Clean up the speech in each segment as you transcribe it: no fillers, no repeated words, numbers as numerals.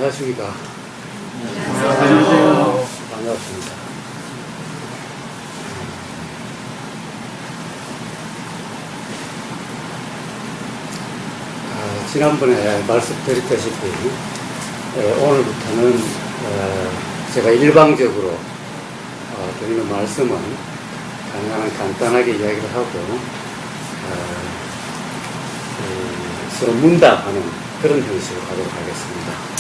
안녕하십니까. 안녕하세요. 반갑습니다. 지난번에 말씀드렸다시피 오늘부터는 제가 일방적으로 드리는 말씀은 간단하게 이야기를 하고 서로 문답하는 그런 형식으로 가도록 하겠습니다.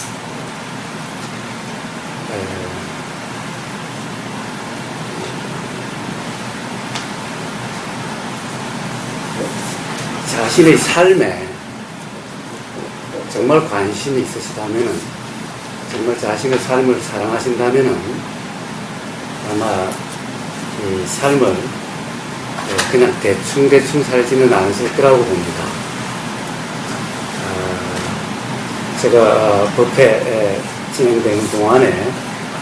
자신의 삶에 정말 관심이 있으시다면은, 정말 자신의 삶을 사랑하신다면은 아마 이 삶을 그냥 대충 살지는 않으실 거라고 봅니다. 제가 법회 진행되는 동안에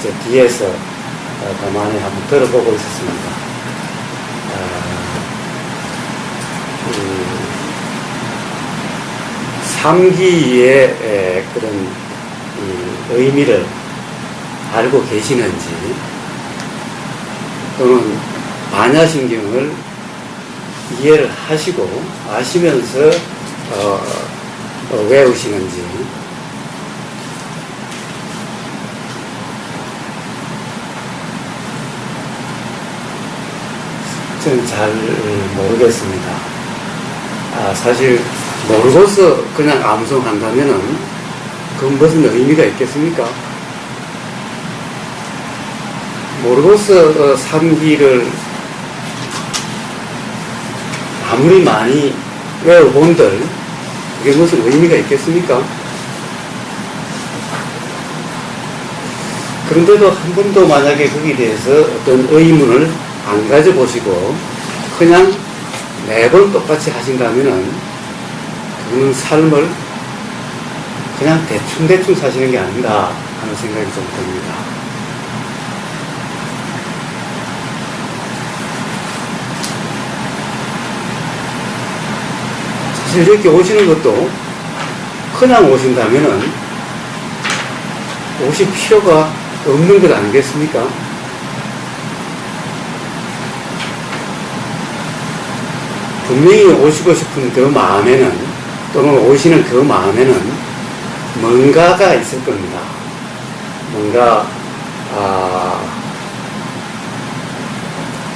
제 뒤에서 가만히 한번 들어보고 있었습니다. 삼기의 그런 의미를 알고 계시는지, 또는 반야신경을 이해를 하시고 아시면서 외우시는지, 저는 잘 모르겠습니다. 사실 모르고서 그냥 암송한다면은 그건 무슨 의미가 있겠습니까? 모르고서 삼기를 아무리 많이 외워본들 그게 무슨 의미가 있겠습니까? 그런데도 한 번도 만약에 거기에 대해서 어떤 의문을 안 가져보시고 그냥 매번 똑같이 하신다면은 그는 삶을 그냥 대충 사시는 게 아닌가 하는 생각이 좀 듭니다. 사실 이렇게 오시는 것도 그냥 오신다면은 오실 필요가 없는 것 아니겠습니까? 분명히 오시고 싶은 그 마음에는, 또는 오시는 그 마음에는 뭔가가 있을 겁니다. 뭔가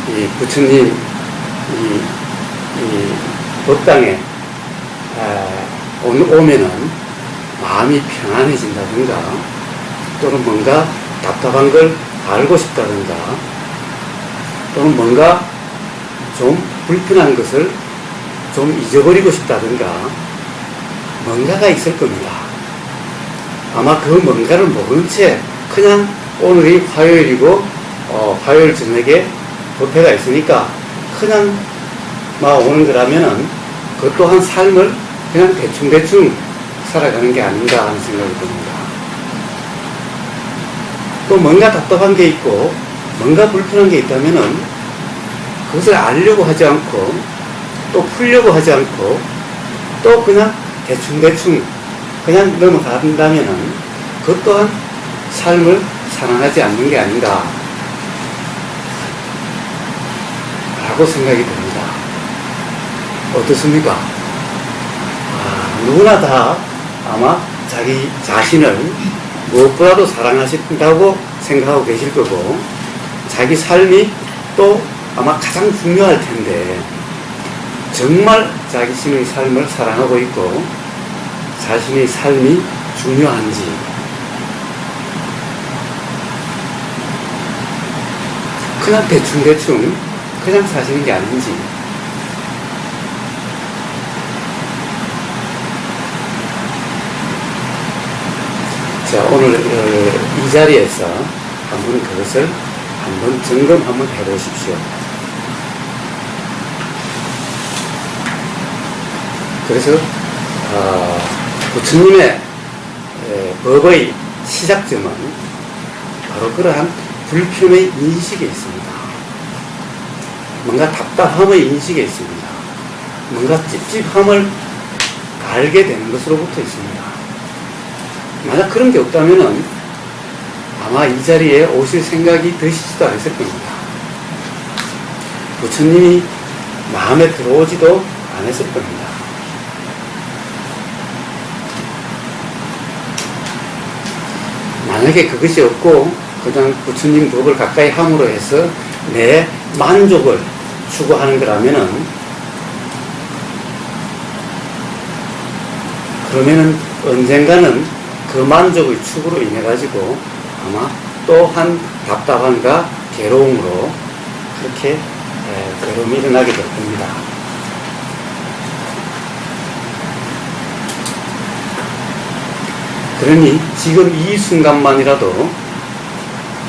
이 부처님 이 법당에 오면은 마음이 편안해진다든가, 또는 뭔가 답답한 걸 알고 싶다든가, 또는 뭔가 좀 불편한 것을 좀 잊어버리고 싶다든가 뭔가가 있을 겁니다. 아마 그 뭔가를 모른 채 그냥 오늘이 화요일이고 화요일 저녁에 법회가 있으니까 그냥 막 오는 거라면은 그 또한 삶을 그냥 대충 살아가는 게 아닌가 하는 생각이 듭니다. 또 뭔가 답답한 게 있고 뭔가 불편한 게 있다면은 그것을 알려고 하지 않고 또 풀려고 하지 않고 또 그냥 대충 그냥 넘어간다면은 그것 또한 삶을 사랑하지 않는 게 아닌가 라고 생각이 듭니다. 어떻습니까? 누구나 다 아마 자기 자신을 무엇보다도 사랑하신다고 생각하고 계실 거고, 자기 삶이 또 아마 가장 중요할 텐데, 정말 자신의 삶을 사랑하고 있고 자신의 삶이 중요한지, 그냥 대충 그냥 사시는 게 아닌지, 자, 오늘 이 자리에서 한번 그것을 한번 점검 한번 해보십시오. 그래서 부처님의 법의 시작점은 바로 그러한 불편의 인식에 있습니다. 뭔가 답답함의 인식에 있습니다. 뭔가 찝찝함을 알게 되는 것으로부터 있습니다. 만약 그런 게 없다면은 아마 이 자리에 오실 생각이 드시지도 않았을 겁니다. 부처님이 마음에 들어오지도 않았을 겁니다. 만약에 그것이 없고 그냥 부처님 법을 가까이 함으로 해서 내 만족을 추구하는 거라면은 그러면은 언젠가는 그 만족의 추구로 인해 가지고 아마 또한 답답함과 괴로움으로 그렇게 괴로움이 일어나게 될 겁니다. 그러니 지금 이 순간만이라도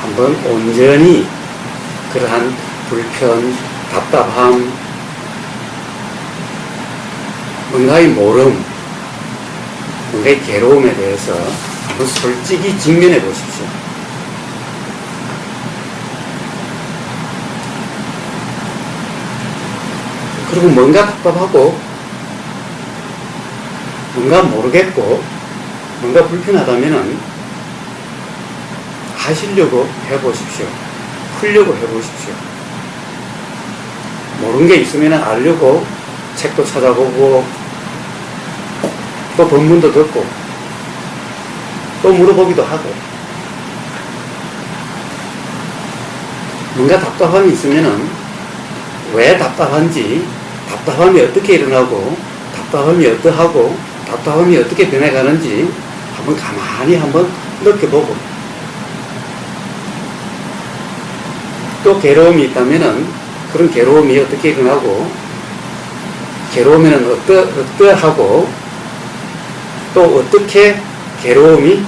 한번 온전히 그러한 불편, 답답함, 뭔가의 모름, 뭔가의 괴로움에 대해서 한번 솔직히 직면해 보십시오. 그리고 뭔가 답답하고 뭔가 모르겠고 뭔가 불편하다면은 하시려고 해보십시오. 풀려고 해보십시오. 모르는 게 있으면 알려고 책도 찾아보고 또 법문도 듣고 또 물어보기도 하고 뭔가 답답함이 있으면은 왜 답답한지, 답답함이 어떻게 일어나고 답답함이 어떠하고 답답함이 어떻게 변해가는지 한번 가만히 한번 느껴보고 또 괴로움이 있다면은 그런 괴로움이 어떻게 일어나고 괴로우면은 어떠하고 또 어떻게 괴로움이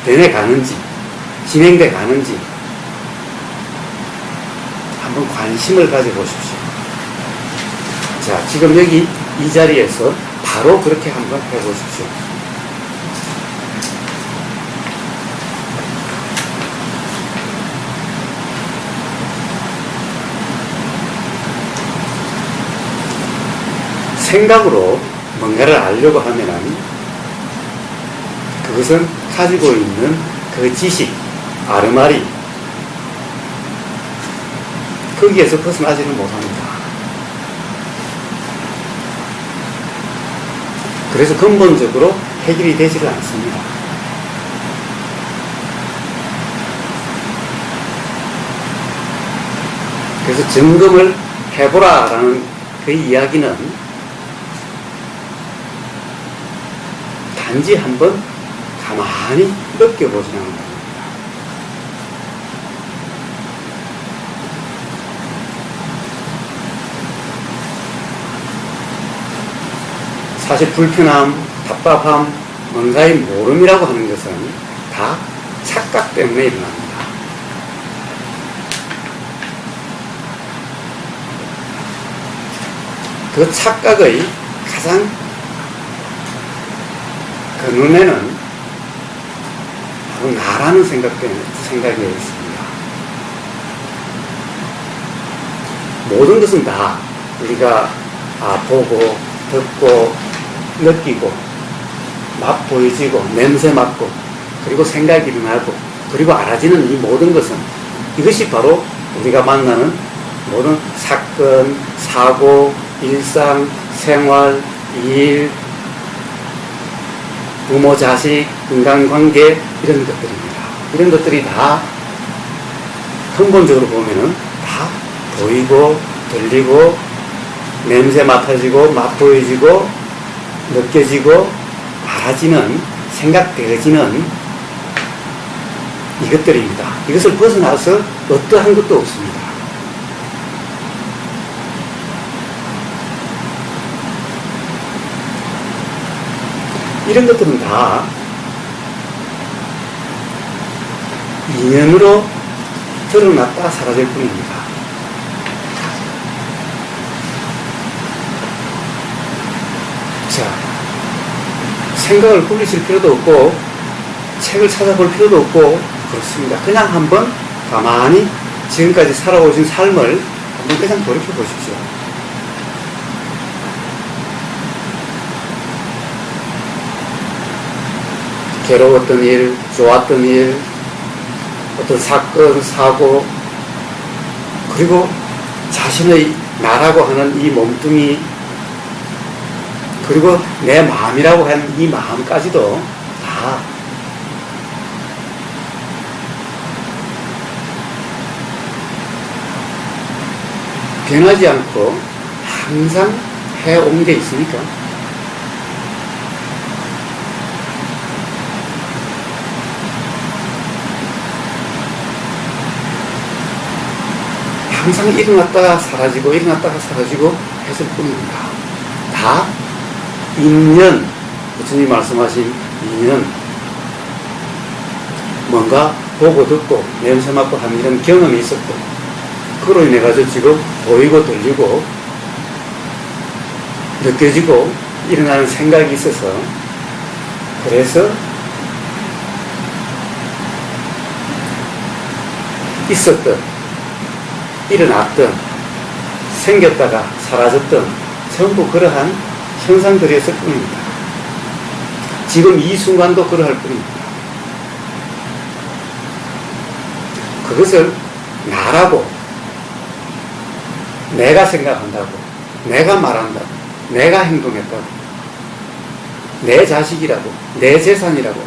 변해가는지 진행돼 가는지 한번 관심을 가져보십시오. 자, 지금 여기 이 자리에서 바로 그렇게 한번 해보십시오. 생각으로 뭔가를 알려고 하면은 그것은 가지고 있는 그 지식, 아르마리 거기에서 벗어나지는 못합니다. 그래서 근본적으로 해결이 되지를 않습니다. 그래서 점검을 해보라라는 그 이야기는 단지 한번 가만히 느껴보시는 겁니다. 사실 불편함, 답답함, 뭔가의 모름이라고 하는 것은 다 착각 때문에 일어납니다. 그 착각의 가장 그 눈에는 바로 나라는 생각이 있습니다. 모든 것은 다 우리가 보고 듣고 느끼고 맛보여지고 냄새 맡고 그리고 생각이 일어나고 그리고 알아지는 이 모든 것은 이것이 바로 우리가 만나는 모든 사건, 사고, 일상, 생활, 일, 부모, 자식, 인간관계 이런 것들입니다. 이런 것들이 다 근본적으로 보면은 다 보이고 들리고 냄새 맡아지고 맛보여지고 느껴지고 알아지는 생각되어지는 이것들입니다. 이것을 벗어나서 어떠한 것도 없습니다. 이런 것들은 다 인연으로 드러났다 사라질 뿐입니다. 자, 생각을 굴리실 필요도 없고 책을 찾아볼 필요도 없고 그렇습니다. 그냥 한번 가만히 지금까지 살아오신 삶을 한번 그냥 돌이켜 보십시오. 괴로웠던 일, 좋았던 일, 어떤 사건, 사고, 그리고 자신의 나라고 하는 이 몸뚱이, 그리고 내 마음이라고 하는 이 마음까지도 다 변하지 않고 항상 해온 게 있으니까 항상 일어났다가 사라지고 일어났다가 사라지고 했을 뿐입니다. 다 인연, 부처님 말씀하신 인연, 뭔가 보고 듣고 냄새 맡고 하는 이런 경험이 있었고, 그로 인해 가지고 지금 보이고 들리고 느껴지고 일어나는 생각이 있어서, 그래서 있었던, 일어났던, 생겼다가 사라졌던 전부 그러한 현상들이었을 뿐입니다. 지금 이 순간도 그러할 뿐입니다. 그것을 나라고, 내가 생각한다고, 내가 말한다고, 내가 행동했다고, 내 자식이라고, 내 재산이라고,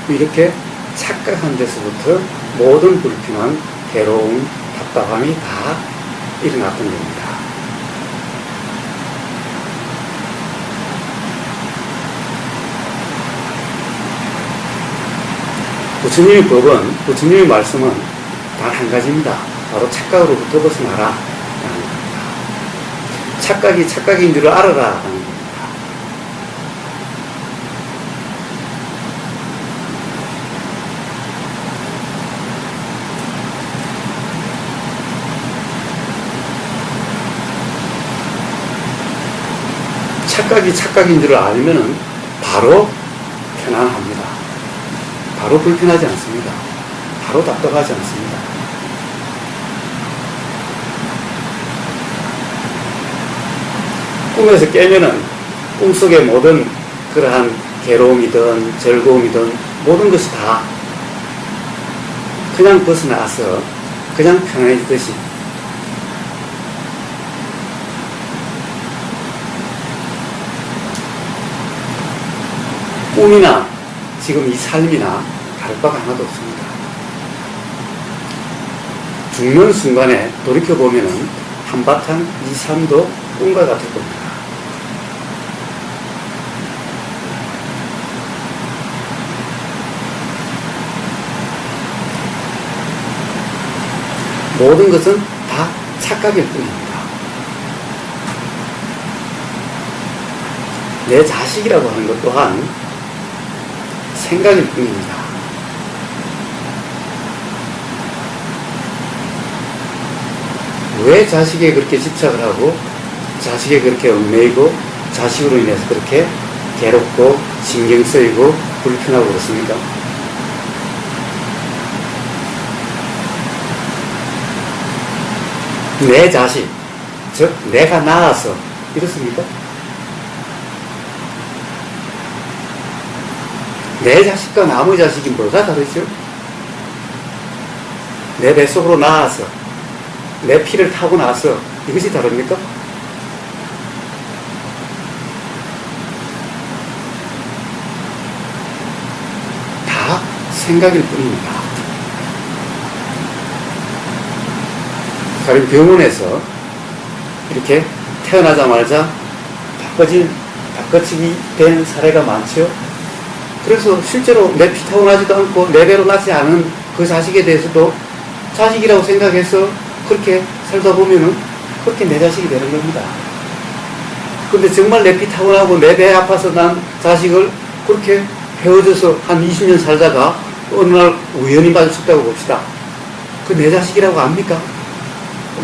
이렇게 착각한 데서부터 모든 불편한 괴로움, 답답함이 다 일어났던 겁니다. 부처님의 법은, 부처님의 말씀은 단 한 가지입니다. 바로 착각으로부터 벗어나라 라는 겁니다. 착각이 착각인 줄을 알아라 라는 겁니다. 착각이 착각인 줄을 알면은 바로 편안합니다. 바로 불편하지 않습니다. 바로 답답하지 않습니다. 꿈에서 깨면은 꿈속의 모든 그러한 괴로움이든 즐거움이든 모든 것이 다 그냥 벗어나서 그냥 편해지듯이, 꿈이나 지금 이 삶이나 다를 바가 하나도 없습니다. 죽는 순간에 돌이켜보면은 한바탕 이 삶도 꿈과 같을 겁니다. 모든 것은 다 착각일 뿐입니다. 내 자식이라고 하는 것 또한 생각일 뿐입니다. 왜 자식에 그렇게 집착을 하고 자식에 그렇게 얽매이고 자식으로 인해서 그렇게 괴롭고 신경 쓰이고 불편하고 그렇습니까? 내 자식, 즉 내가 낳아서 이렇습니까? 내 자식과 남의 자식이 뭐가 다르죠? 내 뱃속으로 나와서 내 피를 타고 나서 이것이 다릅니까? 다 생각일 뿐입니다. 가령 병원에서 이렇게 태어나자마자 바꿔치기 된 사례가 많죠. 그래서 실제로 내 피 타고 나지도 않고 내 배로 나지 않은 그 자식에 대해서도 자식이라고 생각해서 그렇게 살다 보면은 그렇게 내 자식이 되는 겁니다. 근데 정말 내 피 타고 나고 내 배 아파서 난 자식을 그렇게 헤어져서 한 20년 살다가 어느 날 우연히 마주쳤다고 봅시다. 그 내 자식이라고 압니까?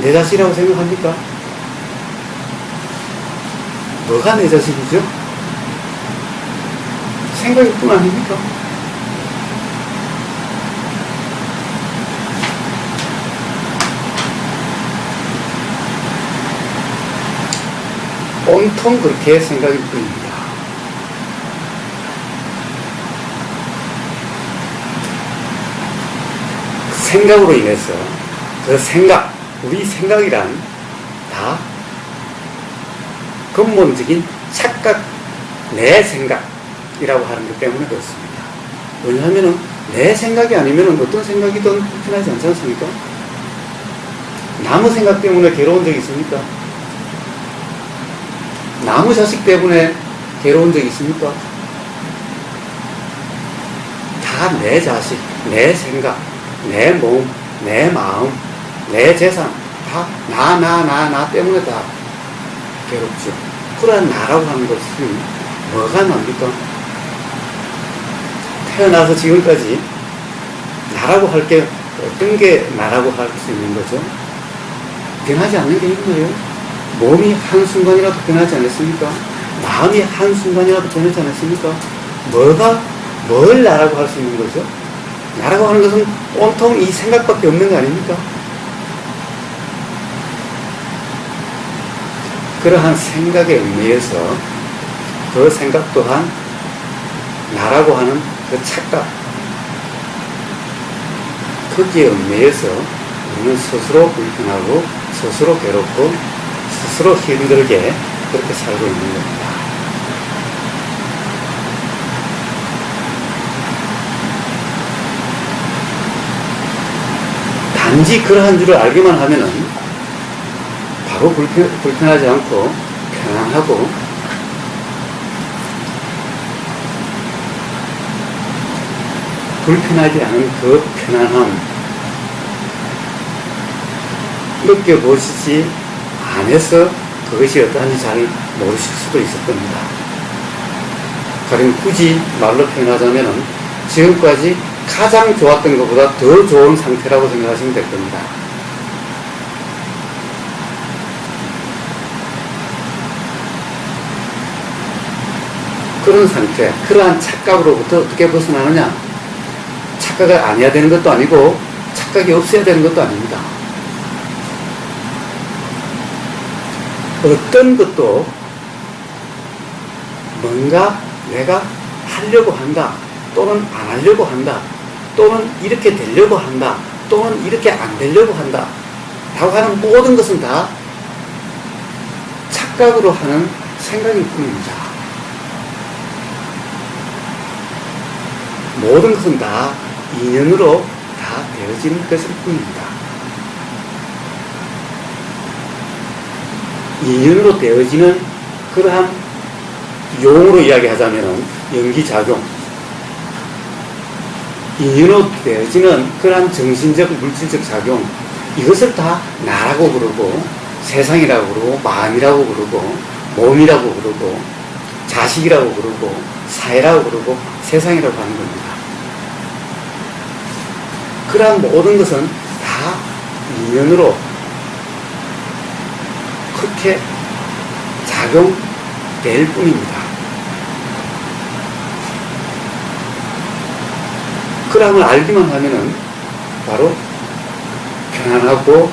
내 자식이라고 생각합니까? 뭐가 내 자식이죠? 생각일 뿐 아닙니까? 온통 그렇게 생각일 뿐입니다. 생각으로 인해서 그 생각, 우리 생각이란 다 근본적인 착각, 내 생각이라고 하는 것 때문에 그렇습니다. 왜냐하면 내 생각이 아니면 어떤 생각이든 불편하지 않지 않습니까? 나무 생각 때문에 괴로운 적 있습니까? 나무 자식 때문에 괴로운 적 있습니까? 다 내 자식, 내 생각, 내 몸, 내 마음, 내 재산, 다 나 때문에 다 괴롭죠. 그러한 나라고 하는 것은 뭐가 납니까? 태어나서 지금까지 나라고 할 게 어떤 게 나라고 할 수 있는 거죠? 변하지 않는 게 있나요? 몸이 한순간이라도 변하지 않았습니까? 마음이 한순간이라도 변하지 않았습니까? 뭘 나라고 할 수 있는 거죠? 나라고 하는 것은 온통 이 생각밖에 없는 거 아닙니까? 그러한 생각에 의해서 그 생각 또한 나라고 하는 그 착각, 거기에 의해서 우리는 스스로 불편하고 스스로 괴롭고 스스로 힘들게 그렇게 살고 있는 겁니다. 단지 그러한 줄을 알기만 하면은 바로 불편하지 않고 편안하고 불편하지 않은 그 편안함 느껴보시지 않아서 그것이 어떠한지 잘 모르실 수도 있을 겁니다. 가령 굳이 말로 표현하자면 지금까지 가장 좋았던 것보다 더 좋은 상태라고 생각하시면 될 겁니다. 그런 상태, 그러한 착각으로부터 어떻게 벗어나느냐? 착각이 아니어야 되는 것도 아니고 착각이 없어야 되는 것도 아닙니다. 어떤 것도 뭔가 내가 하려고 한다, 또는 안 하려고 한다, 또는 이렇게 되려고 한다, 또는 이렇게 안 되려고 한다 라고 하는 모든 것은 다 착각으로 하는 생각일 뿐입니다. 모든 것은 다 인연으로 다 되어지는 것일 뿐입니다. 인연으로 되어지는 그러한 용어로 이야기하자면 연기작용, 인연으로 되어지는 그러한 정신적 물질적 작용, 이것을 다 나라고 부르고 세상이라고 부르고 마음이라고 부르고 몸이라고 부르고 자식이라고 부르고 사회라고 부르고 세상이라고 하는 겁니다. 그러한 모든 것은 다 인연으로 그렇게 작용될 뿐입니다. 그러함을 알기만 하면은 바로 편안하고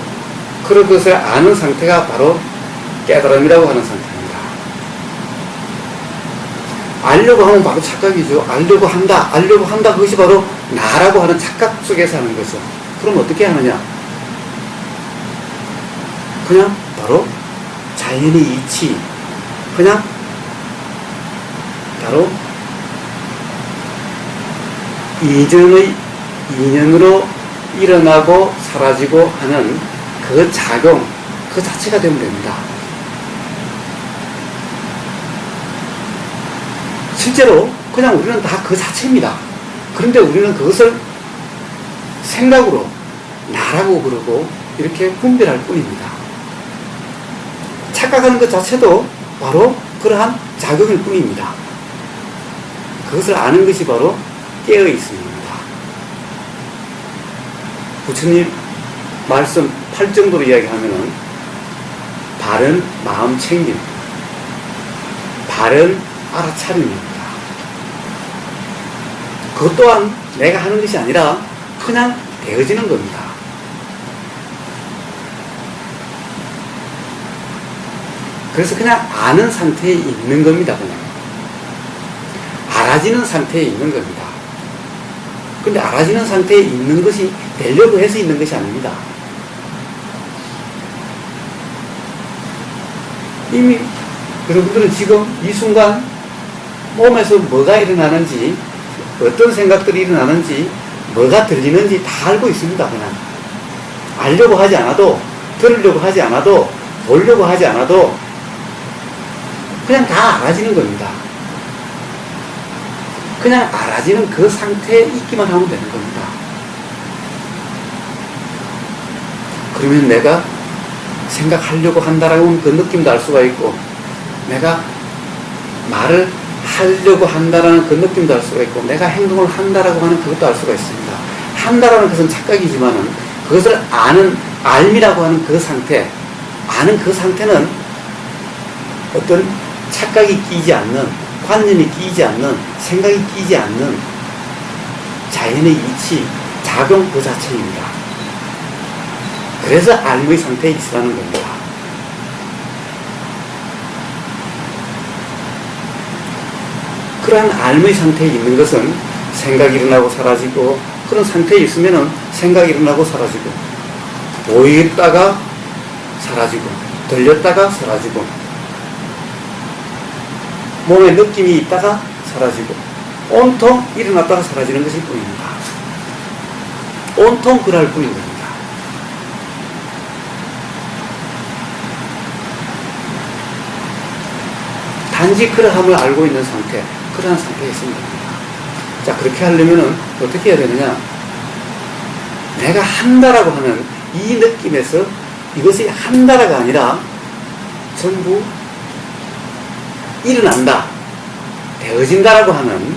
그런 것을 아는 상태가 바로 깨달음이라고 하는 상태입니다. 알려고 하면 바로 착각이죠. 알려고 한다 그것이 바로 나라고 하는 착각 속에서 하는 거죠. 그럼 어떻게 하느냐? 그냥 바로 자연의 이치, 그냥 바로 인연으로 일어나고 사라지고 하는 그 작용, 그 자체가 되면 됩니다. 실제로 그냥 우리는 다 그 자체입니다. 그런데 우리는 그것을 생각으로 나라고 부르고 이렇게 분별할 뿐입니다. 착각하는 것 자체도 바로 그러한 작용일 뿐입니다. 그것을 아는 것이 바로 깨어 있습니다. 부처님 말씀 8정도로 이야기하면은 바른 마음 챙김, 바른 알아차림입니다. 그것 또한 내가 하는 것이 아니라 그냥 되어지는 겁니다. 그래서 그냥 아는 상태에 있는 겁니다. 그냥 알아지는 상태에 있는 겁니다. 근데 알아지는 상태에 있는 것이 되려고 해서 있는 것이 아닙니다. 이미 여러분들은 지금 이 순간 몸에서 뭐가 일어나는지, 어떤 생각들이 일어나는지, 뭐가 들리는지 다 알고 있습니다. 그냥 알려고 하지 않아도, 들으려고 하지 않아도, 보려고 하지 않아도 그냥 다 알아지는 겁니다. 그냥 알아지는 그 상태에 있기만 하면 되는 겁니다. 그러면 내가 생각하려고 한다라고 하면 그 느낌도 알 수가 있고, 내가 말을 하려고 한다라는 그 느낌도 알 수가 있고, 내가 행동을 한다라고 하는 그것도 알 수가 있습니다. 한다라는 것은 착각이지만은 그것을 아는, 알미라고 하는 그 상태, 아는 그 상태는 어떤 착각이 끼지 않는, 관념이 끼지 않는, 생각이 끼지 않는 자연의 이치, 작용 그 자체입니다. 그래서 알미의 상태에 있으라는 겁니다. 그러한 알미의 상태에 있는 것은 생각이 일어나고 사라지고, 그런 상태에 있으면 생각이 일어나고 사라지고, 보였다가 사라지고, 들렸다가 사라지고, 몸에 느낌이 있다가 사라지고, 온통 일어났다가 사라지는 것일 뿐입니다. 온통 그럴 뿐인 겁니다. 단지 그러함을 알고 있는 상태, 그러한 상태에 있습니다. 자, 그렇게 하려면은 어떻게 해야 되느냐? 내가 한다라고 하는 이 느낌에서 이것이 한다라가 아니라 전부 일어난다, 되어진다라고 하는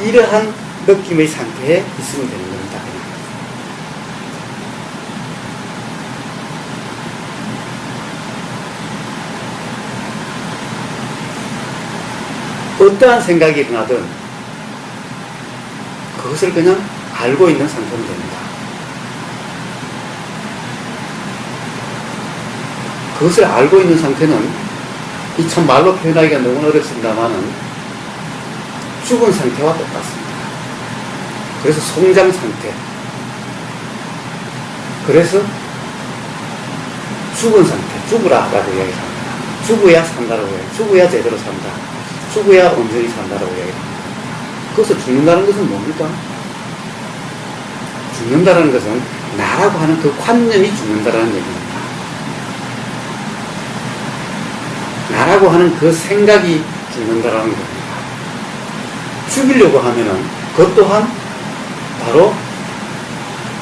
이러한 느낌의 상태에 있으면 되는 겁니다. 어떠한 생각이 일어나든 그것을 그냥 알고 있는 상태는 됩니다. 그것을 알고 있는 상태는 이 참 말로 표현하기가 너무 어렵습니다만은 죽은 상태와 똑같습니다. 그래서 송장 상태, 그래서 죽은 상태, 죽으라라고 이야기합니다. 죽어야 산다라고 이야기합니다. 죽어야 제대로 산다, 죽어야 온전히 산다라고 이야기합니다. 그것을 죽는다는 것은 뭡니까? 죽는다는 것은 나라고 하는 그 관념이 죽는다라는 얘기입니다. 나라고 하는 그 생각이 죽는다라는 겁니다. 죽이려고 하면은 그것 또한 바로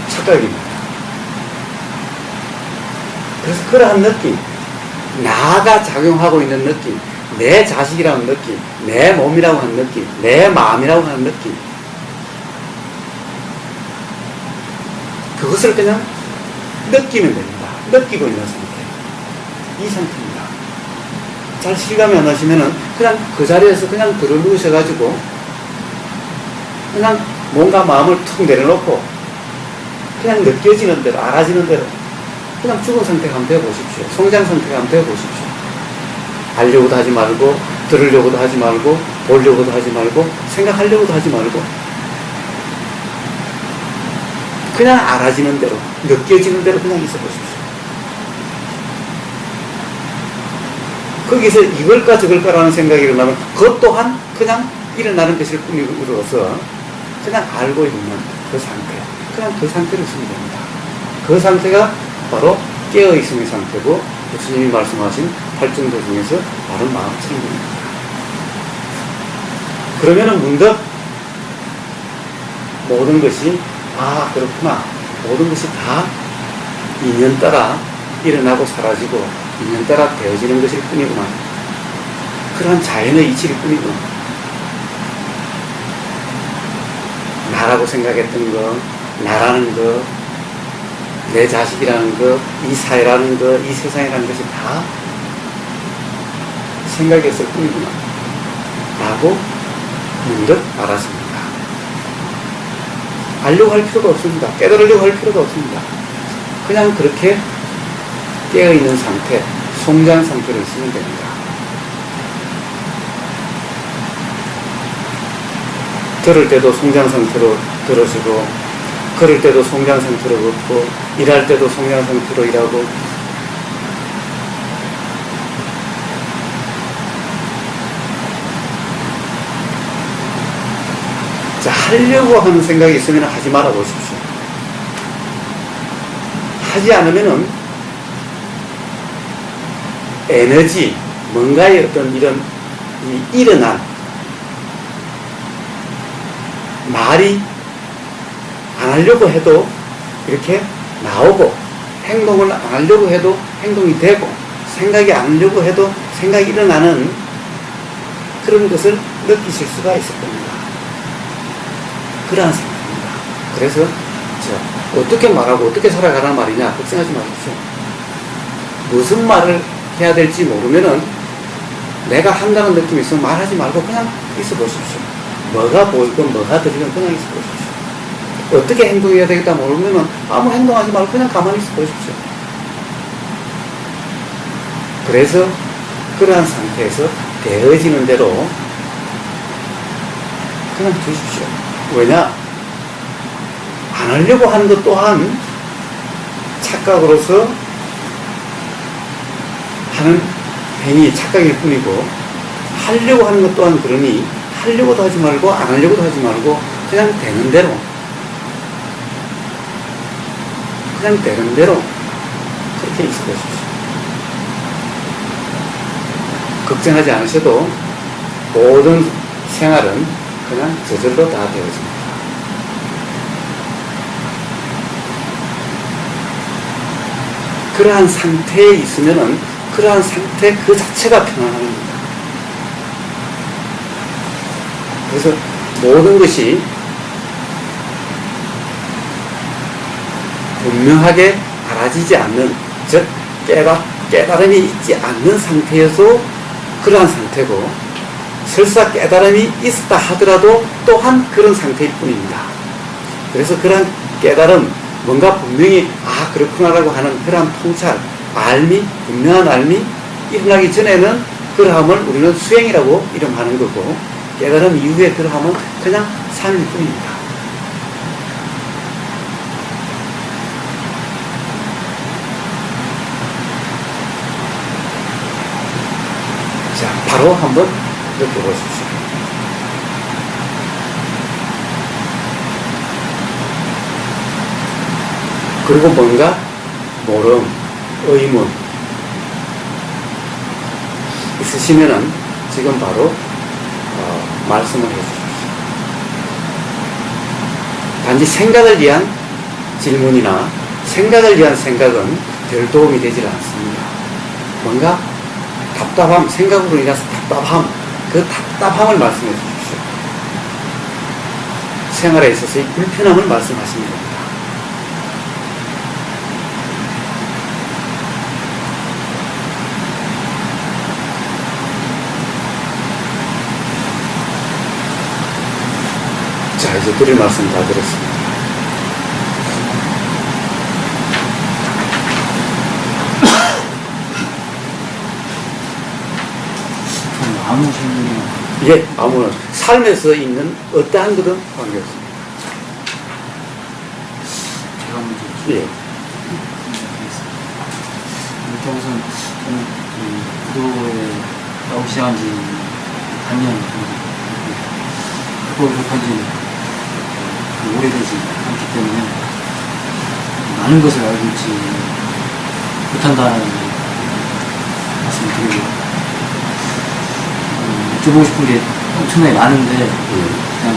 착각입니다. 그래서 그러한 느낌, 나가 작용하고 있는 느낌, 내 자식이라는 느낌, 내 몸이라고 하는 느낌, 내 마음이라고 하는 느낌, 그것을 그냥 느끼면 됩니다. 느끼고 있는 상태, 이 상태입니다. 잘 실감이 안 나시면은 그냥 그 자리에서 그냥 들어 누우셔가지고 그냥 뭔가 마음을 툭 내려놓고 그냥 느껴지는 대로, 알아지는 대로 그냥 죽은 상태가 한번 되어보십시오. 성장 상태가 한번 되어보십시오. 알려고도 하지 말고, 들으려고도 하지 말고, 보려고도 하지 말고, 생각하려고도 하지 말고 그냥 알아지는 대로, 느껴지는 대로 그냥 있어 보십시오. 거기서 이걸까 저걸까라는 생각이 일어나면 그것 또한 그냥 일어나는 것일 뿐이로서 그냥 알고 있는 그 상태, 그냥 그 상태를 쓰면 됩니다. 그 상태가 바로 깨어있음의 상태고, 예수님이 말씀하신 8정도 중에서 바로 마음처럼입니다. 그러면은 문득 모든 것이, 아, 그렇구나, 모든 것이 다 인연 따라 일어나고 사라지고 인연 따라 되어지는 것일 뿐이구나, 그러한 자연의 이치일 뿐이구나, 나라고 생각했던 거, 나라는 거, 내 자식이라는 거, 이 사회라는 거, 이 세상이라는 것이 다 생각이었을 뿐이구나 라고 문득 알았습니다. 알려고 할 필요가 없습니다. 깨달으려고 할 필요가 없습니다. 그냥 그렇게 깨어있는 상태, 송장 상태로 있으면 됩니다. 들을 때도 송장 상태로 들으시고, 걸을 때도 송장 상태로 걷고, 일할 때도 송장 상태로 일하고, 자, 하려고 하는 생각이 있으면 하지 말아 보십시오. 하지 않으면은 에너지, 뭔가의 어떤 이런 일어난 말이 안 하려고 해도 이렇게 나오고, 행동을 안 하려고 해도 행동이 되고, 생각이 안 하려고 해도 생각이 일어나는 그런 것을 느끼실 수가 있을 겁니다. 그러한 생각입니다. 그래서 어떻게 말하고 어떻게 살아가란 말이냐 걱정하지 마십시오. 무슨 말을 해야 될지 모르면은 내가 한다는 느낌이 있으면 말하지 말고 그냥 있어 보십시오. 뭐가 보이건 뭐가 들리건 그냥 있어 보십시오. 어떻게 행동해야 되겠다 모르면은 아무 행동하지 말고 그냥 가만히 있어 보십시오. 그래서 그러한 상태에서 되어지는 대로 그냥 두십시오. 왜냐? 안 하려고 하는 것 또한 착각으로서 하는 행위, 착각일 뿐이고, 하려고 하는 것 또한 그러니 하려고도 하지 말고 안 하려고도 하지 말고 그냥 되는 대로 그렇게 있어 보십시오. 걱정하지 않으셔도 모든 생활은 그냥 저절로 다 되어집니다. 그러한 상태에 있으면은 그러한 상태 그 자체가 편안합니다. 그래서 모든 것이 분명하게 알아지지 않는, 즉 깨달음이 있지 않는 상태에서 그러한 상태고, 설사 깨달음이 있었다 하더라도 또한 그런 상태일 뿐입니다. 그래서 그런 깨달음, 뭔가 분명히 그렇구나라고 하는 그런 통찰, 알미, 분명한 알미 일어나기 전에는 그러함을 우리는 수행이라고 이름하는 거고, 깨달음 이후에 그러함은 그냥 삶일 뿐입니다. 자, 바로 한번 느껴보십시오. 그리고 뭔가 모름, 의문 있으시면은 지금 바로 말씀을 해주십시오. 단지 생각을 위한 질문이나 생각을 위한 생각은 별 도움이 되질 않습니다. 뭔가 답답함, 생각으로 인해서 답답함, 그 답답함을 말씀해 주십시오. 생활에 있어서의 불편함을 말씀하시면 됩니다. 자, 이제 드릴 말씀 다 드렸습니다. 아무 질문이요? 예, 아무나 삶에서 있는 어떠한 것은 관계없습니다. 제가 먼저 예. 일단 우선 저는 구도에 나오기 시작한 지 반년 정도 그거 접한 지 오래되지 않기 때문에 많은 것을 알고 있지 못한다는 말씀을 드리고, 여쭤보고 싶은 게 엄청나게 많은데 그냥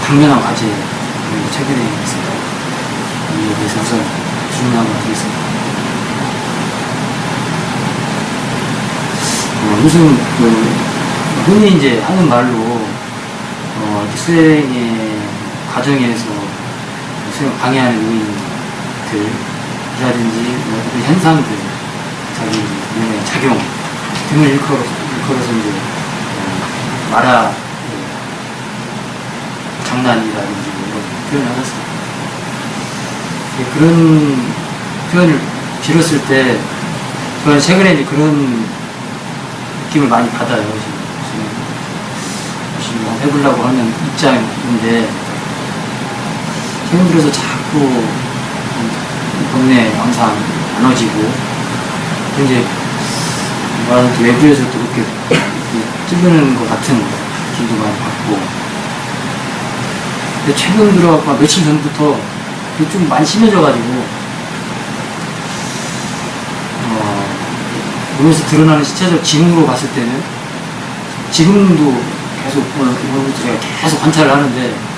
당면한 과제 체결해 있습니다. 이에 대해서 우선 질문 한번 드리겠습니다. 우선 흔히 이제 하는 말로 수행의 과정에서 수행 방해하는 요인들이라든지 현상들, 자기 몸의 작용 등을 일컬어서 이제 장난이라든지 이런 표현을 하셨습니다. 그런 표현을 빌었을 때 저는 최근에 이제 그런 느낌을 많이 받아요. 열심히 해보려고 하는 입장인데, 최근 들어서 자꾸 동네 항상 나눠지고, 이제 뭐라든 외부에서도 그렇게 찌르는 것 같은 기도 많이 받고. 근데 최근 들어 며칠 전부터 이게 좀 많이 심해져가지고, 몸에서 드러나는 신체적 징후로 봤을 때는 지금도 계속 오늘부터 제가 계속 관찰을 하는데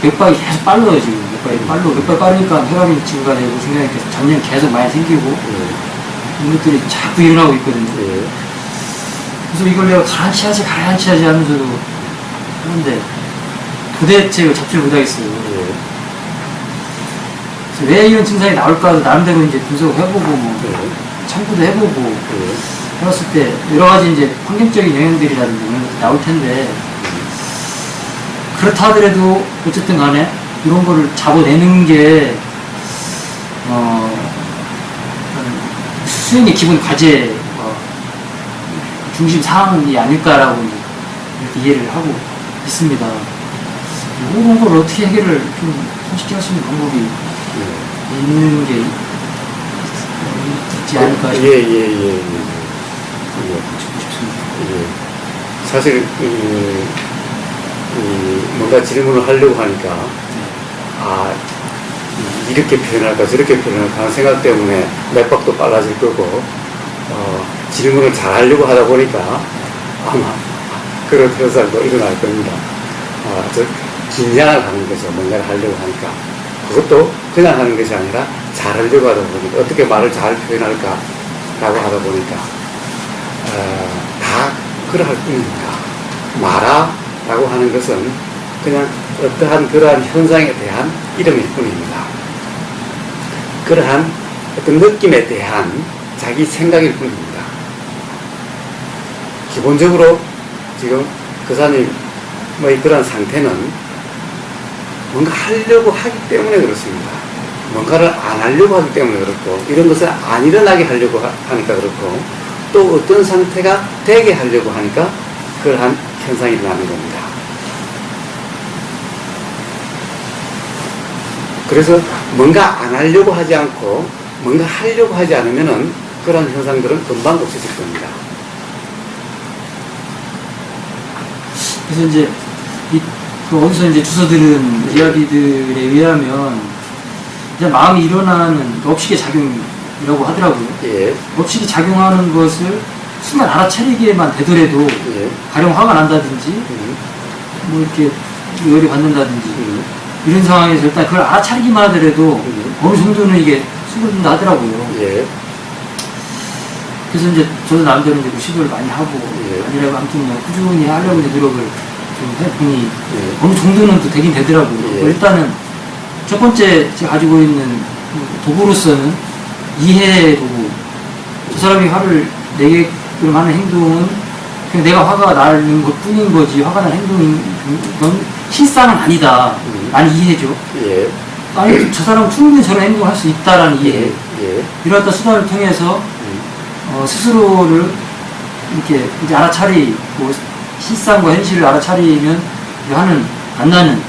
맥박이 계속 빨라요. 지금 맥박이 빠르니까 혈압이 증가되고 중간에 잡념이 계속 많이 생기고 이런 것들이 자꾸 일어나고 있거든요. 그래서 이걸 내가 가라앉히야지 하면서도 하는데 도대체 이걸 잡지를 못하겠어요. 그래서 왜 이런 증상이 나올까 나름대로 이제 분석을 해보고 참고도 해보고 해봤을 때 여러 가지 이제 환경적인 영향들이라든지 이런 것도 나올 텐데, 그렇다 하더라도 어쨌든 간에 이런 거를 잡아내는 게 수행의 기본 과제 중심 사항이 아닐까라고 이렇게 이해를 하고 있습니다. 이런 걸 어떻게 해결을 좀 손쉽게 할 수 있는 방법이 있는 게 있지 않을까 싶습니다. 예. 사실 뭔가 질문을 하려고 하니까 이렇게 표현할까 저렇게 표현할까 하는 생각 때문에 맥박도 빨라질 거고 질문을 잘 하려고 하다 보니까 아마 그런 현상도 일어날 겁니다. 긴장을 하는 거죠. 뭔가를 하려고 하니까. 그것도 그냥 하는 것이 아니라 잘 하려고 하다 보니까 어떻게 말을 잘 표현할까 라고 하다 보니까 다 그러할 뿐입니다. 말아 라고 하는 것은 그냥 어떠한 그러한 현상에 대한 이름일 뿐입니다. 그러한 어떤 느낌에 대한 자기 생각일 뿐입니다. 기본적으로 지금 교사님의 그런 상태는 뭔가 하려고 하기 때문에 그렇습니다. 뭔가를 안 하려고 하기 때문에 그렇고, 이런 것을 안 일어나게 하려고 하니까 그렇고, 또 어떤 상태가 되게 하려고 하니까 그러한 현상이 일어나는 겁니다. 그래서 뭔가 안 하려고 하지 않고 뭔가 하려고 하지 않으면은 그런 현상들은 금방 없어질 겁니다. 그래서 이제 어디서 이제 주워 들은 이야기들에 의하면 이제 마음이 일어나는 업식의 작용이라고 하더라고요. 예. 업식이 작용하는 것을 순간 알아차리기에만 되더라도 가령 화가 난다든지 뭐 이렇게 열이 받는다든지 이런 상황에서 일단 그걸 알아차리기만 하더라도 어느 정도는 이게 수그러든다 하더라고요. 예. 그래서 이제 저도 나름대로 이제 시도를 많이 하고 아니라고 아무튼 꾸준히 하려고 이제 노력을 좀 해보니 어느 정도는 또 되긴 되더라고요. 일단은 첫 번째 제가 가지고 있는 도구로서는 이해 도구. 저 사람이 화를 내게끔 하는 행동은 그냥 내가 화가 나는 것 뿐인 거지, 화가 난 행동인 건 실상은 아니다. 많이 이해죠. 예. 아니, 저 사람은 충분히 저런 행동을 할 수 있다라는 이해. 이러한 수단을 통해서 스스로를 이렇게 이제 알아차리고 실상과 현실을 알아차리면 하는 만나는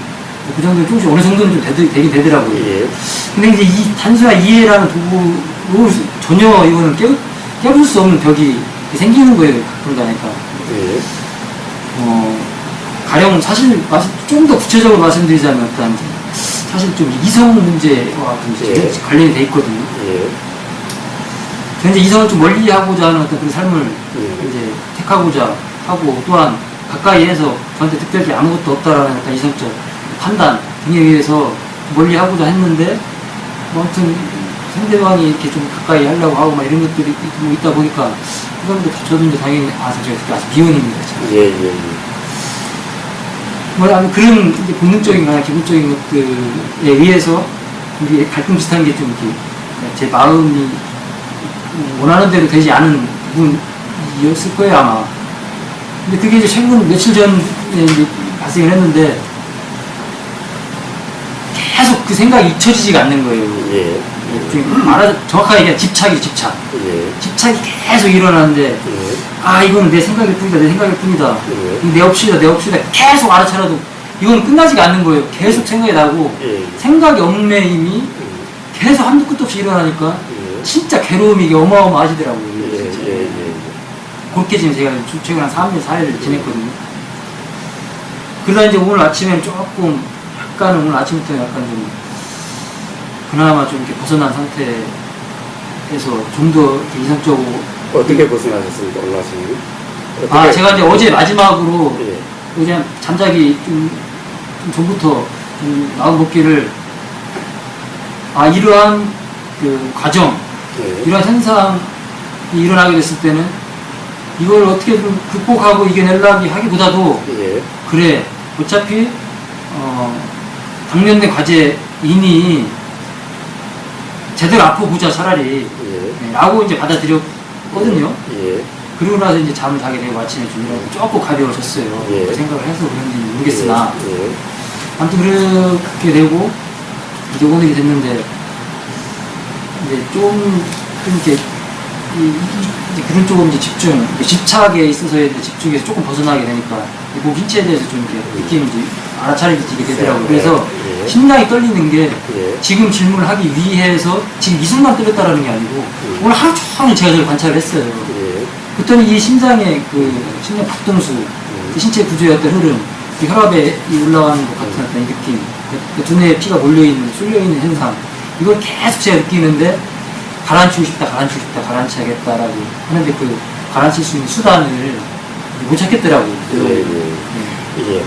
그 정도 조금씩 어느 정도는 좀 되긴 되더라고요. 근데 이제 이 단순한 이해라는 도구로 전혀 이거는 깨부술 수 없는 벽이 생기는 거예요. 가끔 가니까. 가령 사실 좀 더 구체적으로 말씀드리자면 일단 사실 좀 이성 문제와 좀 관련이 돼 있거든요. 저는 이제 이성을 좀 멀리하고자 하는 어떤 그런 삶을 이제 택하고자 하고, 또한 가까이에서 저한테 특별히 아무것도 없다라는 어떤 이성적 판단 등에 의해서 멀리하고자 했는데, 뭐 아무튼 상대방이 이렇게 좀 가까이 하려고 하고 막 이런 것들이 있다 보니까 그런데 저도 이제 당연히 제가 아직 비혼입니다. 뭐 그런 이제 본능적인 거나 기본적인 것들에 의해서 우리 갈등 비슷한 게 좀 이렇게 제 마음이 원하는 대로 되지 않은 부분이었을 거예요, 아마. 근데 그게 이제 최근 며칠 전에 이제 발생을 했는데 계속 그 생각이 잊혀지지가 않는 거예요. 정확하게 얘기하면 집착이 집착. 집착이 계속 일어나는데, 이거는 내 생각일 뿐이다, 내 생각일 뿐이다. 내 업시다, 계속 알아차려도 이건 끝나지가 않는 거예요. 계속 생각이 나고 예. 생각의 얽매임이 계속 한도 끝도 없이 일어나니까 예. 진짜 괴로움이 이게 어마어마하시더라고요. 예, 진짜. 예, 예. 그렇게 지금 제가 최근 한 3일, 4일을 지냈거든요. 그러다 이제 오늘 아침에는 조금 약간 오늘 아침부터 약간 좀 그나마 좀 이렇게 벗어난 상태에서 좀 더 이상적으로 어떻게 벗어나셨습니까, 오늘 아침에? 아 제가 이제 어제 마지막으로 예. 그냥 잠자기 좀 전부터 좀 마음 먹기를 이러한 그 과정 예. 이러한 현상이 일어나게 됐을 때는 이걸 어떻게든 극복하고 이겨내려고 하기보다도 예. 그래 어차피 당면된 과제이니 제대로 앞으보자 차라리 예. 라고 이제 받아들였거든요. 예. 그러고 나서 이제 잠을 자게 되고 아침에 좀 조금 가벼워졌어요. 예. 그 생각을 해서 그런지 모르겠으나 예. 아무튼 그렇게 되고 이제 오늘이 됐는데 이제 좀 이렇게 이제 그런 쪽으로 이제 집착에 있어서의 집중에서 조금 벗어나게 되니까 이 몸 신체에 대해서 좀 이렇게 느낌이 이제 알아차리게 되더라고요. 예. 그래서 예. 심장이 떨리는 게 예. 지금 질문을 하기 위해서 지금 이 순간 떨렸다라는 게 아니고 오늘 하루 종일 제가 저를 관찰을 했어요. 예. 그랬더니 이 심장의 그 심장 박동수, 그 신체 구조의 어떤 흐름, 이 혈압에 올라가는 것 같은 어떤 이 느낌, 그 두뇌에 피가 몰려있는, 쏠려있는 현상, 이걸 계속 제가 느끼는데 가라앉히고 싶다, 가라앉혀야겠다라고 하는데 그 가라앉힐 수 있는 수단을 못 찾겠더라고요. 예. 예.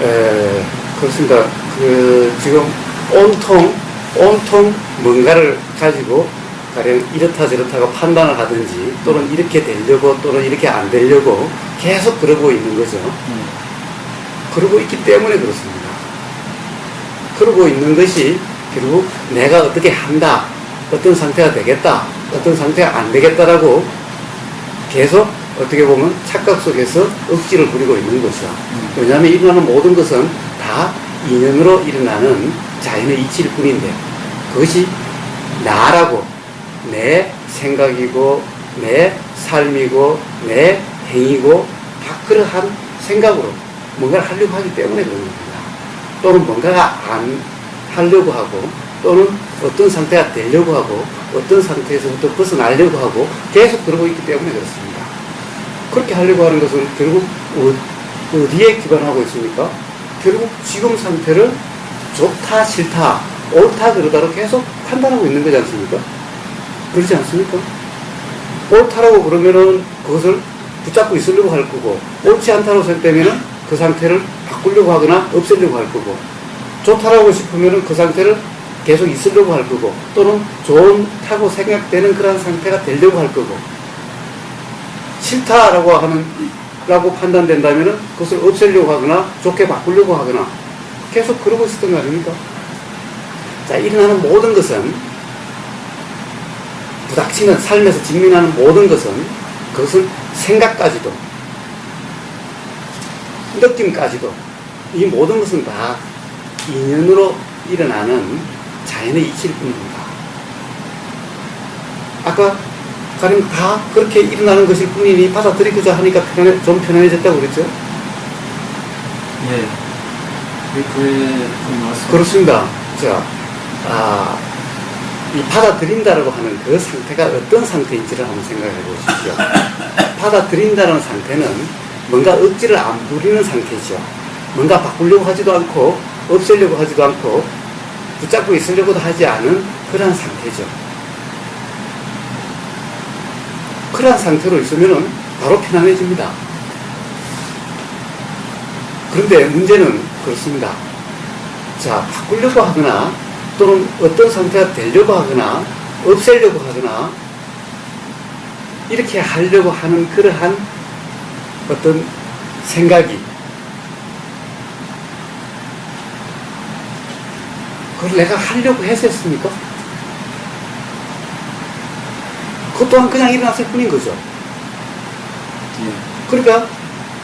예. 그렇습니다. 지금 온통 뭔가를 가지고 가령 이렇다 저렇다고 판단을 하든지 또는 이렇게 되려고 또는 이렇게 안 되려고 계속 그러고 있는 거죠. 그러고 있기 때문에 그렇습니다. 그러고 있는 것이 결국 내가 어떻게 한다, 어떤 상태가 되겠다, 어떤 상태가 안 되겠다라고 계속 어떻게 보면 착각 속에서 억지를 부리고 있는 것이죠. 왜냐하면 일어나는 모든 것은 다 인연으로 일어나는 자연의 이치일 뿐인데 그것이 나라고 내 생각이고 내 삶이고 내 행위고 다 그러한 생각으로 뭔가를 하려고 하기 때문에 그런 겁니다. 또는 뭔가가 안 하려고 하고 또는 어떤 상태가 되려고 하고 어떤 상태에서부터 벗어나려고 하고 계속 그러고 있기 때문에 그렇습니다. 그렇게 하려고 하는 것은 결국 어디에 기반하고 있습니까? 결국 지금 상태를 좋다 싫다 옳다 그러다로 계속 판단하고 있는 거지 않습니까? 그렇지 않습니까? 옳다라고 그러면은 그것을 붙잡고 있으려고 할 거고 옳지 않다고 생각되면은 그 상태를 바꾸려고 하거나 없애려고 할 거고 좋다라고 싶으면은 그 상태를 계속 있으려고 할 거고 또는 좋다고 생각되는 그런 상태가 되려고 할 거고 싫다라고 판단된다면은 그것을 없애려고 하거나 좋게 바꾸려고 하거나 계속 그러고 있었던 거 아닙니까? 자, 일어나는 모든 것은 부닥치는 삶에서 직면하는 모든 것은 그것은 생각까지도 느낌까지도 이 모든 것은 다 인연으로 일어나는 자연의 이치일 뿐입니다. 아까 가령 다 그렇게 일어나는 것일 뿐이니 받아들이고자 하니까 좀 편안해졌다고 그랬죠? 예. 그래, 맞습니다. 그렇습니다. 자, 이 받아들인다라고 하는 그 상태가 어떤 상태인지를 한번 생각해 보십시오. 받아들인다는 상태는 뭔가 억지를 안 부리는 상태죠. 뭔가 바꾸려고 하지도 않고 없애려고 하지도 않고 붙잡고 있으려고도 하지 않은 그러한 상태죠. 그러한 상태로 있으면 바로 편안해집니다. 그런데 문제는 그렇습니다. 자, 바꾸려고 하거나 또는 어떤 상태가 되려고 하거나 없애려고 하거나 이렇게 하려고 하는 그러한 어떤 생각이 그걸 내가 하려고 해서 했습니까? 그것 또한 그냥 일어났을 뿐인 거죠. 그러니까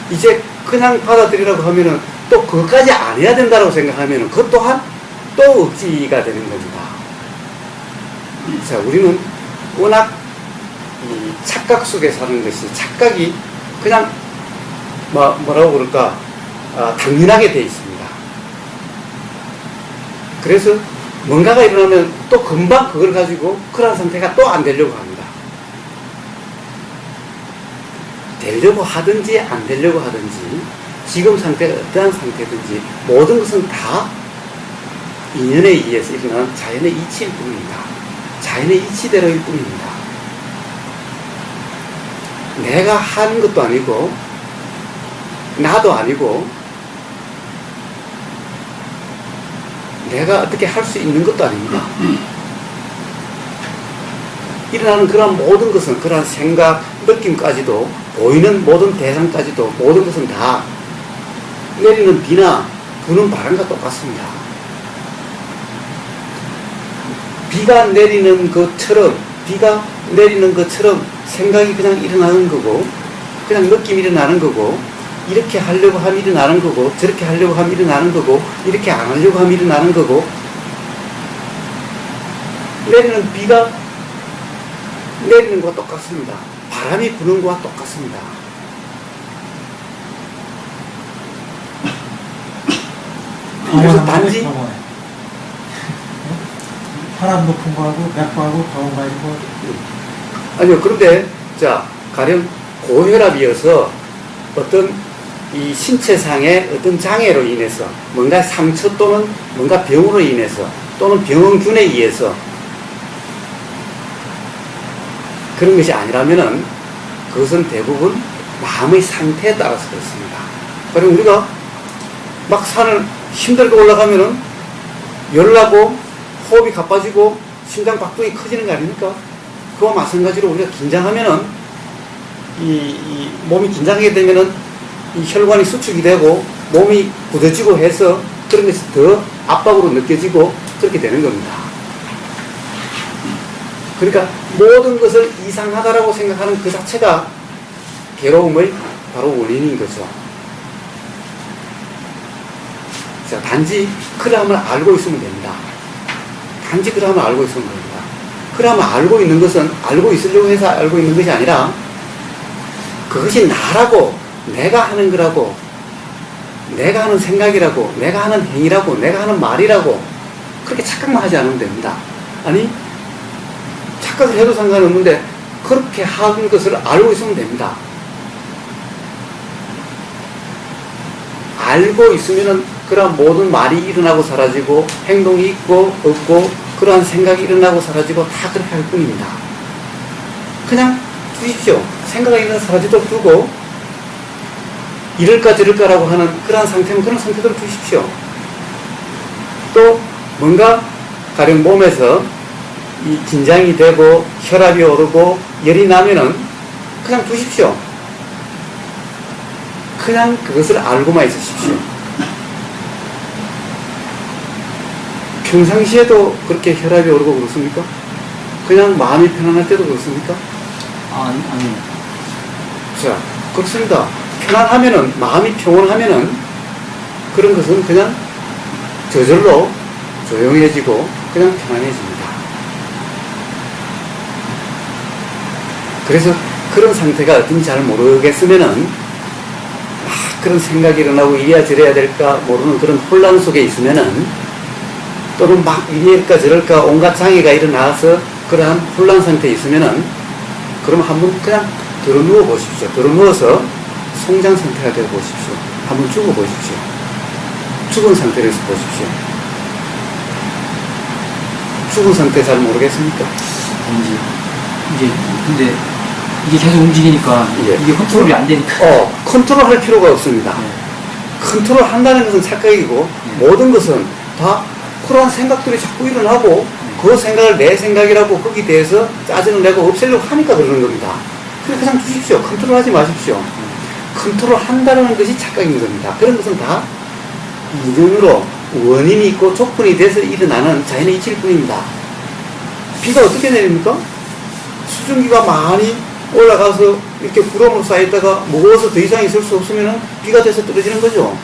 이제 그냥 받아들이라고 하면은 또 그것까지 안 해야 된다고 생각하면은 그것 또한 또 억지가 되는 겁니다. 자, 우리는 워낙 이 착각 속에 사는 것이 착각이 그냥 뭐라고 그럴까 당연하게 돼 있습니다. 그래서 뭔가가 일어나면 또 금방 그걸 가지고 그런 상태가 또 안 되려고 합니다. 되려고 하든지 안 되려고 하든지 지금 상태가 어떠한 상태든지 모든 것은 다 인연에 의해서 일어나는 자연의 이치일 뿐입니다. 자연의 이치대로일 뿐입니다. 내가 하는 것도 아니고 나도 아니고 내가 어떻게 할 수 있는 것도 아닙니다. 일어나는 그런 모든 것은 그러한 생각, 느낌까지도 보이는 모든 대상까지도 모든 것은 다 내리는 비나 부는 바람과 똑같습니다. 비가 내리는 것처럼 생각이 그냥 일어나는 거고 그냥 느낌이 일어나는 거고 이렇게 하려고 하면 일어나는 거고 저렇게 하려고 하면 일어나는 거고 이렇게 안 하려고 하면 일어나는 거고 내리는 비가 내리는 것과 똑같습니다. 바람이 부는 것과 똑같습니다. 그래서 단지 바람 높은 거하고 맥부하고 더운 거하고 아니요. 그런데 자 가령 고혈압이어서 어떤 이 신체상의 어떤 장애로 인해서 뭔가 상처 또는 뭔가 병으로 인해서 또는 병원균에 의해서 그런 것이 아니라면은 그것은 대부분 마음의 상태에 따라서 그렇습니다. 그리고 우리가 막 산을 힘들게 올라가면은 열나고 호흡이 가빠지고 심장 박동이 커지는 거 아닙니까? 그와 마찬가지로 우리가 긴장하면은 이 몸이 긴장하게 되면은 이 혈관이 수축이 되고 몸이 굳어지고 해서 그런 것이 더 압박으로 느껴지고 그렇게 되는 겁니다. 그러니까 모든 것을 이상하다라고 생각하는 그 자체가 괴로움의 바로 원인인 거죠. 자, 단지 그러함을 알고 있으면 됩니다. 단지 그러함을 알고 있으면 됩니다. 그러함을 알고 있는 것은 알고 있으려고 해서 알고 있는 것이 아니라 그것이 나라고 내가 하는 거라고 내가 하는 생각이라고 내가 하는 행위라고 내가 하는 말이라고 그렇게 착각만 하지 않으면 됩니다. 아니 착각을 해도 상관없는데 그렇게 하는 것을 알고 있으면 됩니다. 알고 있으면은 그러한 모든 말이 일어나고 사라지고 행동이 있고 없고 그러한 생각이 일어나고 사라지고 다 그렇게 할 뿐입니다. 그냥 두십시오. 생각이 일어나 사라지도록 두고 이럴까 저럴까라고 하는 그러한 상태는 그런 상태대로 두십시오. 또 뭔가 가령 몸에서 이 긴장이 되고 혈압이 오르고 열이 나면은 그냥 두십시오. 그냥 그것을 알고만 있으십시오. 평상시에도 그렇게 혈압이 오르고 그렇습니까? 그냥 마음이 편안할 때도 그렇습니까? 아니요. 자, 그렇습니다. 편안하면은, 마음이 평온하면은 그런 것은 그냥 저절로 조용해지고 그냥 편안해집니다. 그래서 그런 상태가 어떤지 잘 모르겠으면은 그런 생각이 일어나고 이래야 저래야 될까 모르는 그런 혼란 속에 있으면은 또는 막 이럴까 저럴까 온갖 장애가 일어나서 그러한 혼란 상태에 있으면은 그럼 한번 그냥 들어 누워 보십시오. 들어 누워서 송장 상태가 되어 보십시오. 한번 죽어 보십시오. 죽은 상태에서 보십시오. 죽은 상태 잘 모르겠습니까? 아니지. 근데 이게 계속 움직이니까 예. 이게 컨트롤이 안 되니까. 컨트롤 할 필요가 없습니다. 네. 컨트롤 한다는 것은 착각이고 모든 것은 다 그러한 생각들이 자꾸 일어나고 그 생각을 내 생각이라고 거기에 대해서 짜증을 내고 없애려고 하니까 그러는 겁니다. 그냥 두십시오. 컨트롤 하지 마십시오. 컨트롤 한다는 것이 착각인 겁니다. 그런 것은 다 인연으로 원인이 있고 조건이 돼서 일어나는 자연의 이치일 뿐입니다. 비가 어떻게 내립니까? 수증기가 많이 올라가서 이렇게 구름으로 쌓였다가 무거워서 더 이상 있을 수 없으면 비가 돼서 떨어지는 거죠.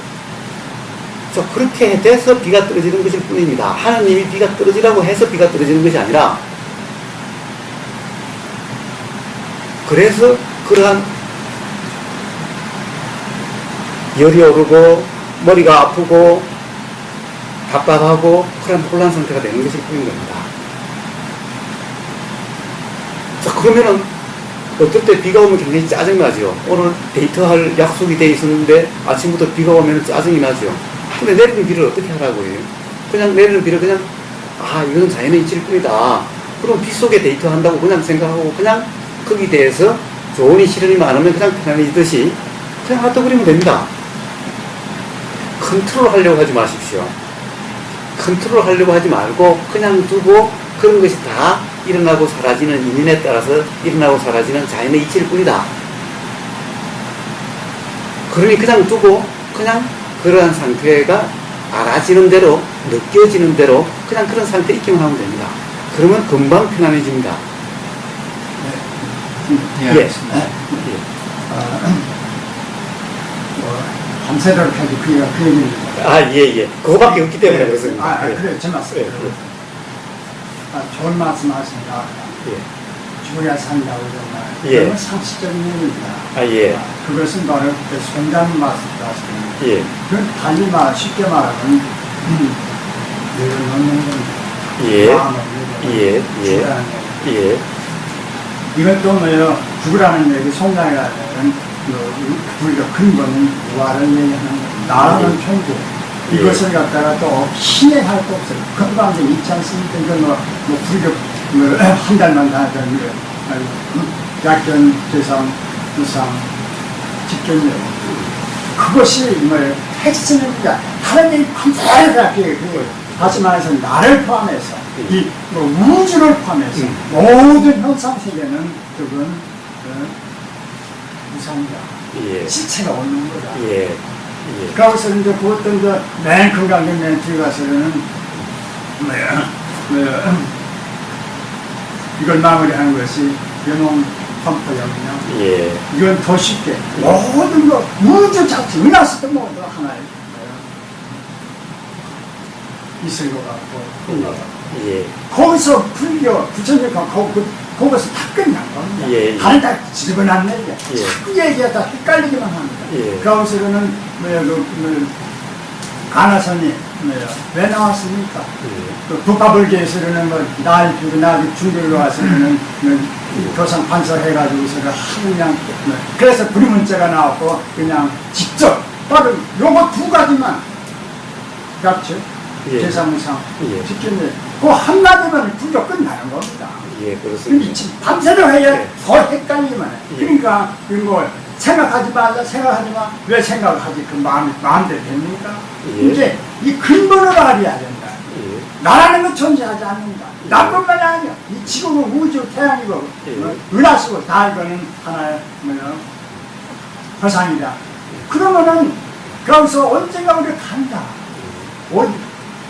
자, 그렇게 돼서 비가 떨어지는 것일 뿐입니다. 하나님이 비가 떨어지라고 해서 비가 떨어지는 것이 아니라 그래서 그러한 열이 오르고 머리가 아프고 답답하고 그런 혼란 상태가 되는 것일 뿐인 겁니다. 자, 그러면은 어떨 때 비가 오면 굉장히 짜증나죠. 오늘 데이트할 약속이 돼 있었는데 아침부터 비가 오면 짜증이 나죠. 근데 내리는 비를 어떻게 하라고 해요? 그냥 내리는 비를 그냥 이건 자연의 이치일 뿐이다. 그럼 비 속에 데이트한다고 그냥 생각하고 그냥 거기에 대해서 좋으니 싫으니 많으면 그냥 편안해지듯이 그냥 놔둬버리면 됩니다. 컨트롤 하려고 하지 마십시오. 컨트롤 하려고 하지 말고 그냥 두고 그런 것이 다 일어나고 사라지는 인연에 따라서 일어나고 사라지는 자연의 이치일 뿐이다. 그러니 그냥 두고 그냥 그러한 상태가 알아지는 대로 느껴지는 대로 그냥 그런 상태에 있기만 하면 됩니다. 그러면 금방 편안해집니다. 네, 알겠습니다. 밤새도록 해도 그 얘기입니다. 예. 그거밖에 없기 때문에 그렇습니다. 그래, 제 말씀. 좋은 말씀 하십니다. 죽어야 산다고 정말. 그건 상식적인 얘기입니다. 그것은 바로 손자님 말씀하시는 그건 달리 쉽게 말하면 내려놓는 겁니다. 마음을 죽으라는 얘기. 이것도 죽으라는 얘기, 송장이라는 우리가 근본은 무아를 얘기하는 겁니다. 나라는 천국. 이것을 갖다가 또 희행할 거 없어요. 건강에 있지 않습니까? 이건 불교 한 달만 하던 약견, 재상, 무상, 직견 그것이 핵심입니다. 다른 얘기 밤새게 다시 말해서 나를 포함해서 이 우주를 포함해서 모든 현상 세계는 그건 무상이다. 시체가 없는 거다. 그래서 이제 그것도 맨 건강한 맨 뒤에 가서는 이걸 마무리하는 것이 연홍 펌프역이냐. 이건 더 쉽게 모든 거 우주 자체 은하수도 모두 하나의 있을 것 같고 거기서 불교 부처님과 거기서 다 끝난 겁니다. 다른 다 집어넣는 얘기야. 자꾸 얘기하다 헷갈리기만 합니다. 그래서는 가나선이 왜 나왔습니까? 북가불교에서는 날 두고 나중에 중국에 와서는 교상 판서해가지고서 그냥 그래서 불문자가 나왔고 그냥 직접 바로 요거 두 가지만 그렇죠? 제사무상 직견 그 한마디만 불교 끝나는 겁니다. 그렇습니다. 밤새도록 해야 더 헷갈리기만 해. 그러니까 이거 생각하지 말라, 생각하지 마. 왜 생각을 하지? 그 마음대로 됩니까? 이제 이 근본을 알아야 된다. 나라는 건 존재하지 않는다. 나뿐만 아니야. 이 지구고 우주, 태양이고, 은하수고 다 이거는 하나의 허상이다. 그러면은, 거기서 언젠가 우리가 간다.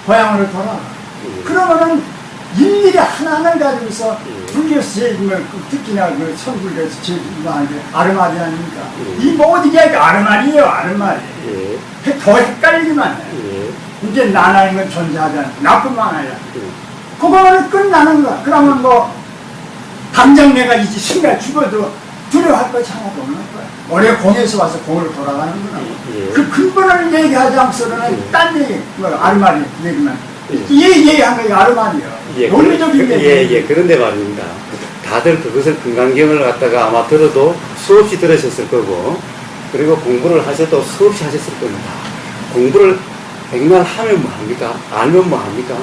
고향으로 돌아가. 그러면은, 일일이 하나를 가지고서 불교에서 특히나 천불교에서 제일 아르마리 아닙니까? 이 모든 게 아르마리예요, 아르마리. 더 헷갈리기만 해. 이제 나라는 건 존재하지 않아. 나뿐만 아니라. 그거는 끝나는 거야. 그러면 당장 내가 이제 순간 죽어도 두려워할 것이 하나도 없는 거야. 올해 공에서 와서 공으로 돌아가는 거야. 그 근본을 얘기하지 않고서는 딴 얘기, 아르마리 얘기만. 얘기한 게 아르마리야. 논리적인 얘기. 그런데 말입니다. 다들 그것을 금강경을 갖다가 아마 들어도 수없이 들으셨을 거고, 그리고 공부를 하셔도 수없이 하셨을 겁니다. 공부를 백날 하면 뭐합니까? 알면 뭐합니까?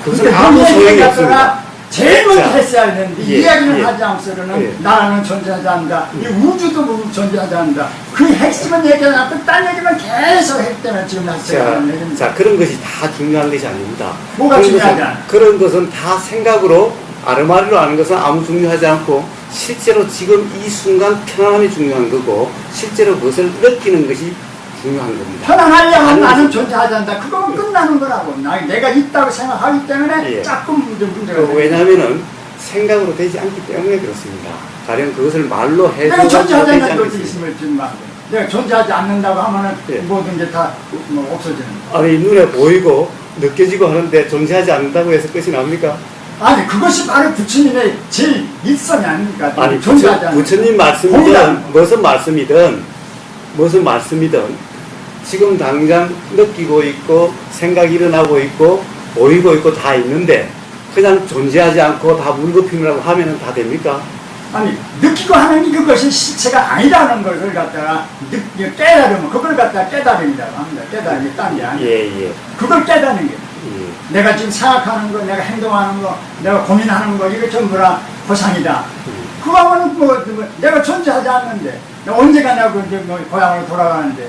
그것은 아무 소용이 없습니다. 제일 먼저 했어야 되는데 이야기를 하지 않고서는 나라는 존재하지 않는다. 이 우주도 존재하지 않는다. 그 핵심은 얘기하지 않고 딴 얘기만 계속 했기 때문에 지금 자, 그런 것이 다 중요한 것이 아닙니다. 뭐가 중요하지 않아? 그런 것은 다 생각으로 아르마리로 아는 것은 아무 중요하지 않고 실제로 지금 이 순간 편안함이 중요한 거고 실제로 그것을 느끼는 것이 중요한 겁니다. 편안하려면 나는 존재하지 않는다. 그건 끝나는 거라고. 내가 있다고 생각하기 때문에 자꾸 문제가 왜냐하면 생각으로 되지 않기 때문에 그렇습니다. 가령 그것을 말로 해도 내가 존재하지 않는다고 있으면 지금 내가 존재하지 않는다고 하면은 모든 게 다 없어지는 거야. 아니 눈에 보이고 느껴지고 하는데 존재하지 않는다고 해서 끝이 납니까? 아니 그것이 바로 부처님의 제일 일성이 아닙니까? 아니 존재하지 않는 부처님 말씀이든 무슨 말씀이든 지금 당장 느끼고 있고 생각이 일어나고 있고 보이고 있고 다 있는데 그냥 존재하지 않고 다 물거품이라고 하면은 다 됩니까? 아니 느끼고 하는 그것이 실체가 아니라는 것을 갖다가 깨달으면 그걸 갖다가 깨달음이라고 합니다. 깨달음이 딴 게 아니에요. 예. 그걸 깨닫는 게 예. 내가 지금 생각하는 거, 내가 행동하는 거, 내가 고민하는 거 이거 전부 다 보상이다. 그거 하면은 뭐 내가 존재하지 않는데 언제가 내가 이제 뭐 고향으로 돌아가는데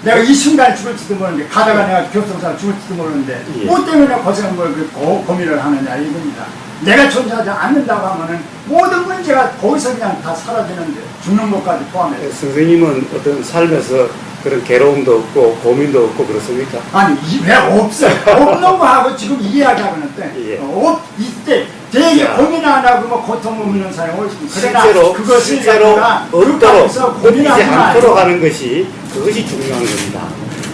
내가 이 순간에 죽을지도 모르는데 가다가 내가 교통사고 죽을지도 모르는데 예. 뭐 때문에 고생을 고민을 하느냐 이겁니다. 내가 존재하지 않는다고 하면은 모든 문제가 거기서 그냥 다 사라지는데 죽는 것까지 포함해서. 선생님은 어떤 삶에서 그런 괴로움도 없고 고민도 없고 그렇습니까? 아니 왜 없어요? 없는 거 하고 지금 이야기하는데 예. 이때 되게 자. 고민 안 하고 뭐 고통 없는 사람이 어디 있습니까? 실제로 없도록 느끼지 고민하지 않도록 말고 하는 것이 그것이 중요한 겁니다.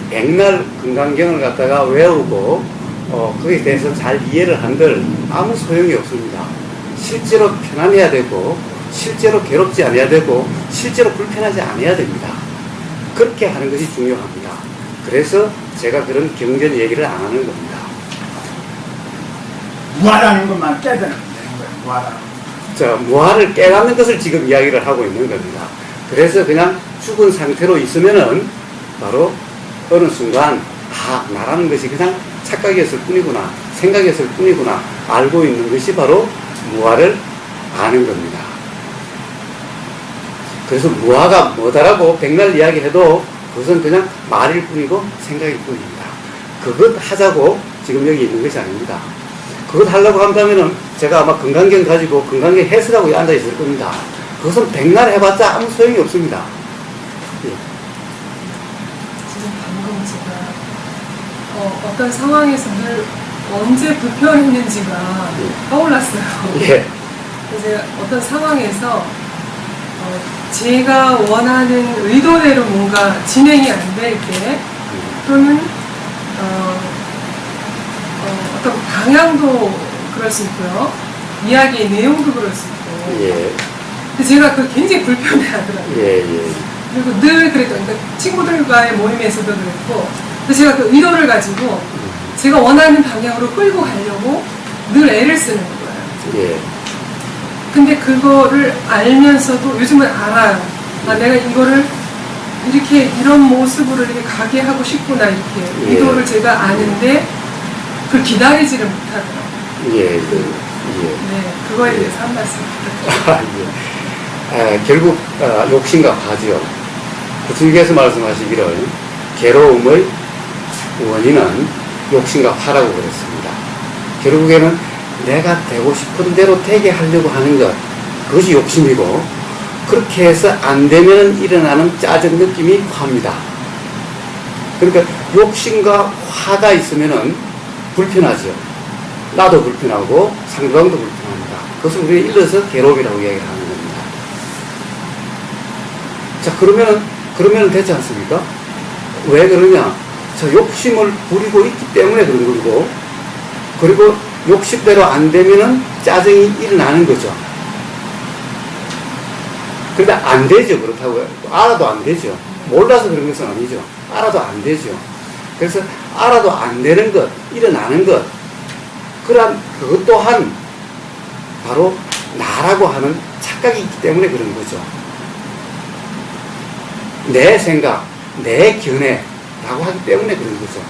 백날 건강경을 갖다가 외우고 거기에 대해서 잘 이해를 한들 아무 소용이 없습니다. 실제로 편안해야 되고 실제로 괴롭지 않아야 되고 실제로 불편하지 않아야 됩니다. 그렇게 하는 것이 중요합니다. 그래서 제가 그런 경전 얘기를 안 하는 겁니다. 무하라는 것만 깨달으면 되는 거예요. 무하라는 것. 자, 무아를 깨닫는 것을 지금 이야기를 하고 있는 겁니다. 그래서 그냥 죽은 상태로 있으면은 바로 어느 순간 나라는 것이 그냥 착각이었을 뿐이구나, 생각이었을 뿐이구나 알고 있는 것이 바로 무아를 아는 겁니다. 그래서 무아가 뭐다라고 백날 이야기해도 그것은 그냥 말일 뿐이고 생각일 뿐입니다. 그것 하자고 지금 여기 있는 것이 아닙니다. 그것 하려고 한다면은 제가 아마 건강경 가지고 건강경 해설하고 앉아 있을 겁니다. 그것은 백날 해봤자 아무 소용이 없습니다. 예. 지금 방금 제가 어떤 상황에서 늘 언제 불편했는지가 떠올랐어요. 예. 그래서 제가 어떤 상황에서 제가 원하는 의도대로 뭔가 진행이 안 될 때 또는 어떤 방향도 그럴 수 있고요. 이야기의 내용도 그럴 수 있고. 예. 근데 제가 그걸 굉장히 불편해 하더라고요. 예. 그리고 늘 그랬던, 그러니까 친구들과의 모임에서도 그랬고, 근데 제가 그 의도를 가지고 제가 원하는 방향으로 끌고 가려고 늘 애를 쓰는 거예요. 예. 근데 그거를 알면서도 요즘은 알아요. 내가 이거를 이렇게 이런 모습으로 이렇게 가게 하고 싶구나 이렇게 예. 의도를 제가 아는데 그걸 기다리지를 못하더라고요. 예. 네, 그거에 대해서 한 말씀 부탁드립니다. 결국 욕심과 파지요. 부처님께서 말씀하시기를 괴로움의 원인은 욕심과 파라고 그랬습니다. 결국에는 내가 되고 싶은 대로 되게 하려고 하는 것, 그것이 욕심이고, 그렇게 해서 안 되면 일어나는 짜증 느낌이 화입니다. 그러니까 욕심과 화가 있으면은 불편하죠. 나도 불편하고 상대방도 불편합니다. 그것을 우리가 일러서 괴로움이라고 이야기를 하는 겁니다. 자, 그러면 되지 않습니까? 왜 그러냐? 자, 욕심을 부리고 있기 때문에 그런 거고, 그리고 욕심대로 안 되면은 짜증이 일어나는 거죠. 근데 안 되죠. 그렇다고 알아도 안 되죠. 몰라서 그런 것은 아니죠. 알아도 안 되죠. 그래서 알아도 안 되는 것, 일어나는 것, 그러한 그것 또한 바로 나라고 하는 착각이 있기 때문에 그런 거죠. 내 생각, 내 견해라고 하기 때문에 그런 거죠.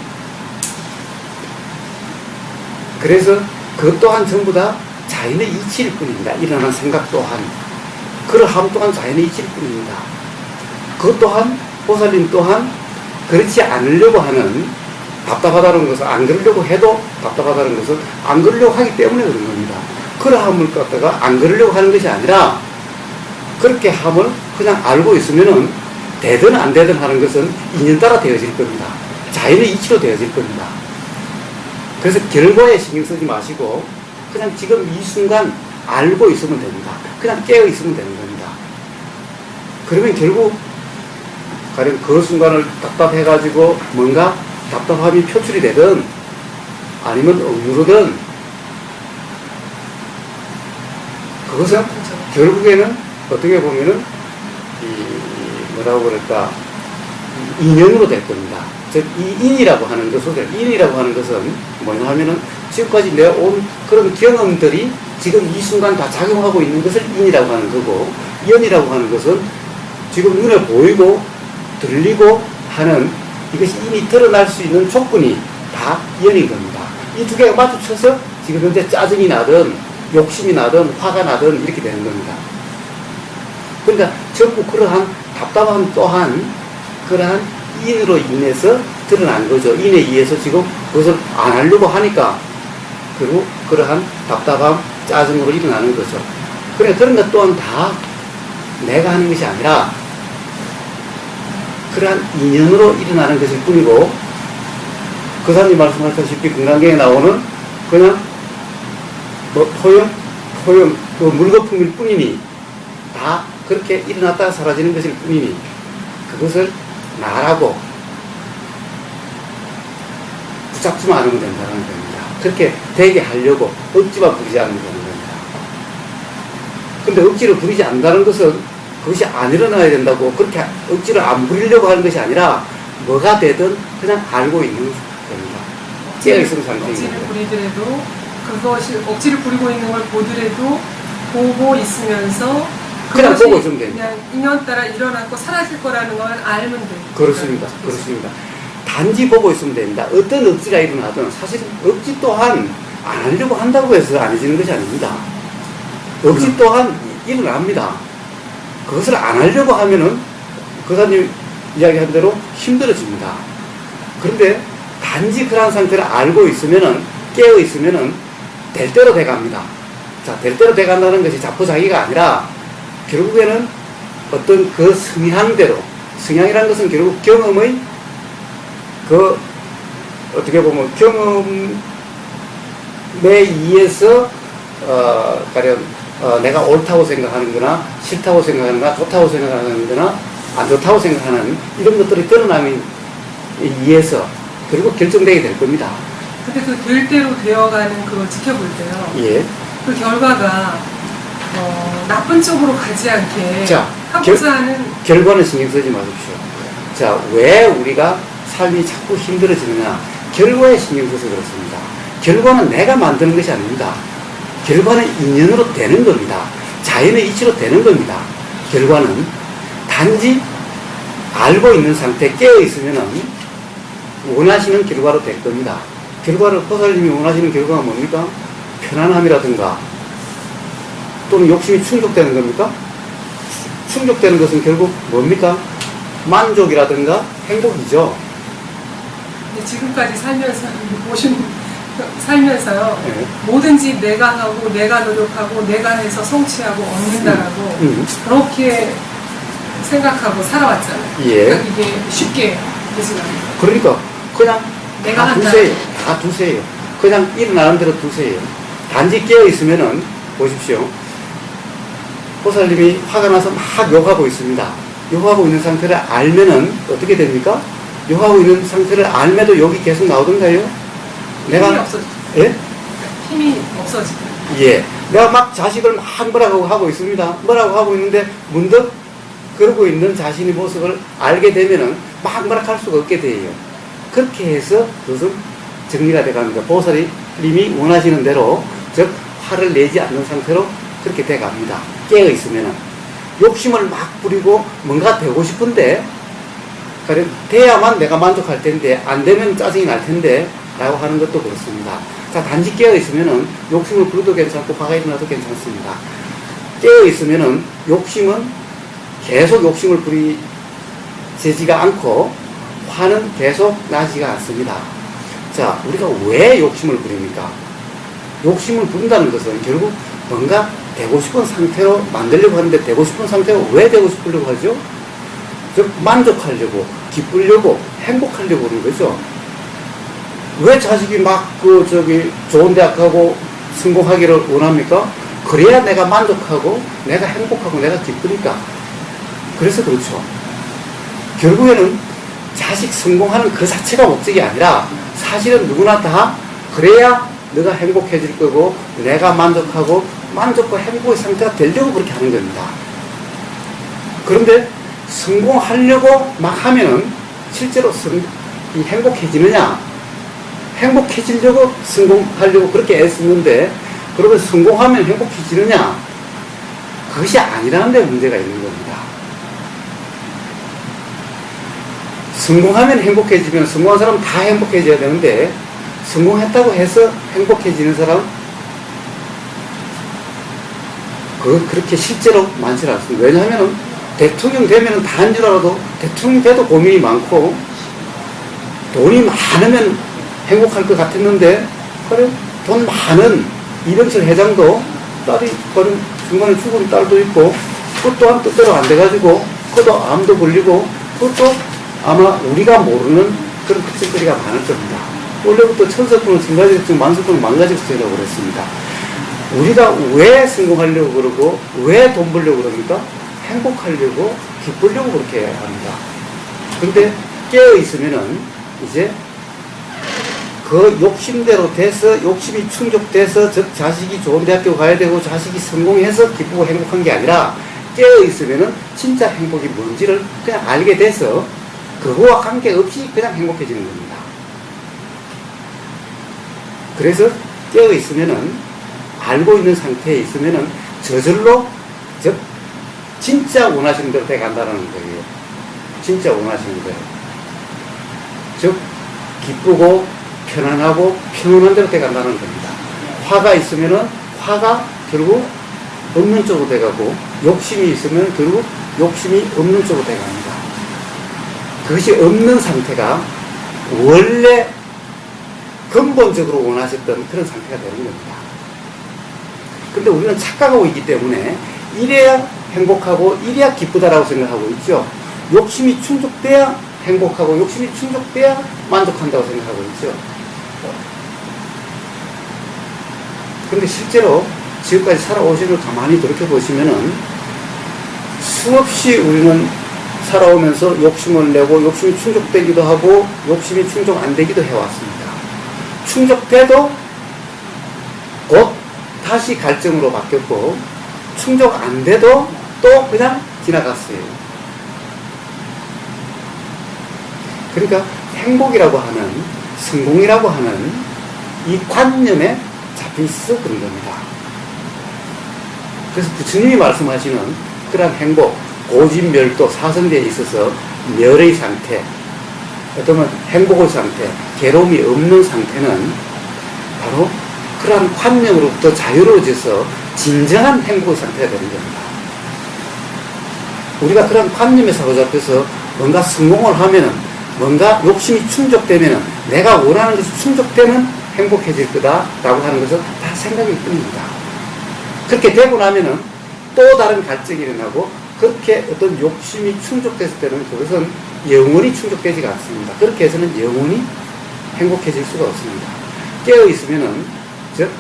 그래서 그것 또한 전부 다 자연의 이치일 뿐입니다. 일어나는 생각 또한. 그러함 또한 자연의 이치일 뿐입니다. 그것 또한, 보살님 또한 그렇지 않으려고 하는, 답답하다는 것은 안 그러려고 해도 답답하다는 것은 안 그러려고 하기 때문에 그런 겁니다. 그러함을 갖다가 안 그러려고 하는 것이 아니라 그렇게 함을 그냥 알고 있으면은 되든 안 되든 하는 것은 인연 따라 되어질 겁니다. 자연의 이치로 되어질 겁니다. 그래서 결과에 신경 쓰지 마시고 그냥 지금 이 순간 알고 있으면 됩니다. 그냥 깨어 있으면 되는 겁니다. 그러면 결국 가령 그 순간을 답답해가지고 뭔가 답답함이 표출이 되든 아니면 억누르든 그것은 결국에는 어떻게 보면은 뭐라고 그럴까 인연으로 될 겁니다. 즉, 이 인이라고 하는 것은 뭐냐 하면은 지금까지 내온 그런 경험들이 지금 이 순간 다 작용하고 있는 것을 인이라고 하는 거고, 연이라고 하는 것은 지금 눈에 보이고 들리고 하는 이것이 인이 드러날 수 있는 조건이 다 연인 겁니다. 이 두 개가 마주쳐서 지금 현재 짜증이 나든 욕심이 나든 화가 나든 이렇게 되는 겁니다. 그러니까 전부 그러한 답답함 또한 그러한 인으로 인해서 드러난 거죠. 인에 의해서 지금 그것을 안 하려고 하니까 그리고 그러한 답답함, 짜증으로 일어나는 거죠. 그러니까 그런 것 또한 다 내가 하는 것이 아니라 그러한 인연으로 일어나는 것일 뿐이고, 그 사람이 말씀하셨다시피 금강경에 나오는 그냥 토용, 그 물거품일 뿐이니 다 그렇게 일어났다가 사라지는 것일 뿐이니 그것을 나라고 붙잡지만 않으면 된다는 겁니다. 그렇게 되게 하려고 억지만 부리지 않으면 되는 겁니다. 근데 억지를 부리지 않는다는 것은 그것이 안 일어나야 된다고 그렇게 억지를 안 부리려고 하는 것이 아니라 뭐가 되든 그냥 알고 있는 겁니다. 깨어있는 상태입니다. 억지를 부리더라도 그것이 억지를 부리고 있는 걸 보더라도 보고 있으면서 그냥 그것이 보고 있으면 됩니다. 그냥 인연 따라 일어나고 사라질 거라는 건 알면 돼요. 그렇습니다. 그렇습니다. 단지 보고 있으면 됩니다. 어떤 억지가 일어나든 사실 억지 또한 안 하려고 한다고 해서 안 해지는 것이 아닙니다. 억지 또한 일어납니다. 그것을 안 하려고 하면은 그 사장님 이야기한 대로 힘들어집니다. 그런데 단지 그러한 상태를 알고 있으면은, 깨어 있으면은 될 대로 돼갑니다. 자, 될 대로 돼간다는 것이 자포자기가 아니라 결국에는 어떤 그 성향대로, 성향이라는 것은 결국 경험의 그 어떻게 보면 경험에 의해서 가령 내가 옳다고 생각하는 거나 싫다고 생각하는 거나 좋다고 생각하는 거나 안 좋다고 생각하는 이런 것들이 드러남에 의해서 그리고 결정되게 될 겁니다. 근데 그 될 대로 되어가는 그걸 지켜볼 때요. 예. 그 결과가 나쁜 쪽으로 가지 않게 자, 하고자 하는 결과는 신경 쓰지 마십시오. 자, 왜 우리가 삶이 자꾸 힘들어지느냐? 결과에 신경 써서 그렇습니다. 결과는 내가 만드는 것이 아닙니다. 결과는 인연으로 되는 겁니다. 자연의 이치로 되는 겁니다. 결과는 단지 알고 있는 상태, 깨어 있으면은 원하시는 결과로 될 겁니다. 결과를 보살님이 원하시는 결과가 뭡니까? 편안함이라든가 또는 욕심이 충족되는 겁니까? 충족되는 것은 결국 뭡니까? 만족이라든가 행복이죠. 근데 지금까지 살면서요. 네. 뭐든지 내가 하고 내가 노력하고 내가 해서 성취하고 얻는다라고 그렇게 생각하고 살아왔잖아요. 예. 그러니까 이게 쉽게 되지가 않아요. 그러니까 그냥 내가 다 한다. 두세요. 다 두세요. 그냥 일어나는 대로 두세요. 단지 깨어 있으면은 보십시오. 보살님이 화가 나서 막 욕하고 있습니다. 욕하고 있는 상태를 알면은 어떻게 됩니까? 욕하고 있는 상태를 알면도 욕이 계속 나오던가요? 힘이 없어지죠. 예? 힘이 없어지죠. 예. 내가 막 자식을 막 뭐라고 하고 있습니다. 뭐라고 하고 있는데 문득 그러고 있는 자신의 모습을 알게 되면은 막 뭐라 할 수가 없게 돼요. 그렇게 해서 그것은 정리가 돼갑니다. 보살님이 원하시는 대로, 즉 화를 내지 않는 상태로 그렇게 돼갑니다. 깨어 있으면은 욕심을 막 부리고 뭔가 되고 싶은데, 그래 돼야만 내가 만족할 텐데 안 되면 짜증이 날 텐데 라고 하는 것도 그렇습니다. 자, 단지 깨어 있으면은 욕심을 부려도 괜찮고 화가 일어나도 괜찮습니다. 깨어 있으면은 욕심은 계속 욕심을 부리지가 않고 화는 계속 나지가 않습니다. 자, 우리가 왜 욕심을 부립니까? 욕심을 부린다는 것은 결국 뭔가 되고 싶은 상태로 만들려고 하는데, 되고 싶은 상태가 왜 되고 싶으려고 하죠? 즉 만족하려고, 기쁘려고, 행복하려고 하는 거죠. 왜 자식이 막 좋은 대학 가고 성공하기를 원합니까? 그래야 내가 만족하고 내가 행복하고 내가 기쁘니까. 그래서 그렇죠. 결국에는 자식 성공하는 그 자체가 목적이 아니라 사실은 누구나 다 그래야 너가 행복해질 거고 내가 만족하고 만족과 행복의 상태가 되려고 그렇게 하는 겁니다. 그런데 성공하려고 막 하면은 실제로 이 행복해지느냐? 행복해지려고 성공하려고 그렇게 애쓰는데 그러면 성공하면 행복해지느냐? 그것이 아니라는 데 문제가 있는 겁니다. 성공하면 행복해지면 성공한 사람은 다 행복해져야 되는데 성공했다고 해서 행복해지는 사람 그렇게 실제로 많지 않습니다. 왜냐하면 대통령 되면 다 한 줄 알아도 대통령 돼도 고민이 많고 돈이 많으면 행복할 것 같았는데 그래 돈 많은 이병철 회장도 딸이 중간에 죽은 딸도 있고 그것 또한 뜻대로 안 돼가지고 그것도 암도 걸리고 그것도 아마 우리가 모르는 그런 걱정거리가 많을 겁니다. 원래부터 천석분은 천가지걱정 만석분은 만가지걱정이라고 그랬습니다. 우리가 왜 성공하려고 그러고 왜 돈 벌려고 그럽니까? 행복하려고 기쁘려고 그렇게 합니다. 그런데 깨어있으면은 이제 그 욕심대로 돼서 욕심이 충족돼서 즉 자식이 좋은 대학교 가야 되고 자식이 성공해서 기쁘고 행복한 게 아니라 깨어있으면은 진짜 행복이 뭔지를 그냥 알게 돼서 그거와 관계없이 그냥 행복해지는 겁니다. 그래서 깨어있으면은 알고 있는 상태에 있으면은 저절로 즉 진짜 원하시는 대로 돼 간다는 거예요. 진짜 원하시는 대로. 즉 기쁘고 편안하고 평온한 대로 돼 간다는 겁니다. 화가 있으면은 화가 결국 없는 쪽으로 돼 가고 욕심이 있으면 결국 욕심이 없는 쪽으로 돼 갑니다. 그것이 없는 상태가 원래 근본적으로 원하셨던 그런 상태가 되는 겁니다. 근데 우리는 착각하고 있기 때문에 이래야 행복하고 이래야 기쁘다라고 생각하고 있죠. 욕심이 충족돼야 행복하고 욕심이 충족돼야 만족한다고 생각하고 있죠. 그런데 실제로 지금까지 살아오신 걸 가만히 돌이켜보시면은 수없이 우리는 살아오면서 욕심을 내고 욕심이 충족되기도 하고 욕심이 충족 안 되기도 해왔습니다. 충족돼도 곧 다시 갈증으로 바뀌었고 충족 안 돼도 또 그냥 지나갔어요. 그러니까 행복이라고 하는 성공이라고 하는 이 관념에 잡혀 있어 그런 겁니다. 그래서 부처님이 말씀하시는 그러한 행복, 고진멸도 사성대에 있어서 멸의 상태, 어쩌면 행복의 상태, 괴로움이 없는 상태는 바로 그러한 관념으로부터 자유로워져서 진정한 행복의 상태가 되는 겁니다. 우리가 그런 관념에 사로잡혀서 뭔가 성공을 하면은 뭔가 욕심이 충족되면은 내가 원하는 것이 충족되면 행복해질 거다라고 하는 것은 다 생각일 뿐입니다. 그렇게 되고 나면은 또 다른 갈증이 일어나고 그렇게 어떤 욕심이 충족됐을 때는 그것은 영원히 충족되지가 않습니다. 그렇게 해서는 영원히 행복해질 수가 없습니다. 깨어있으면은 즉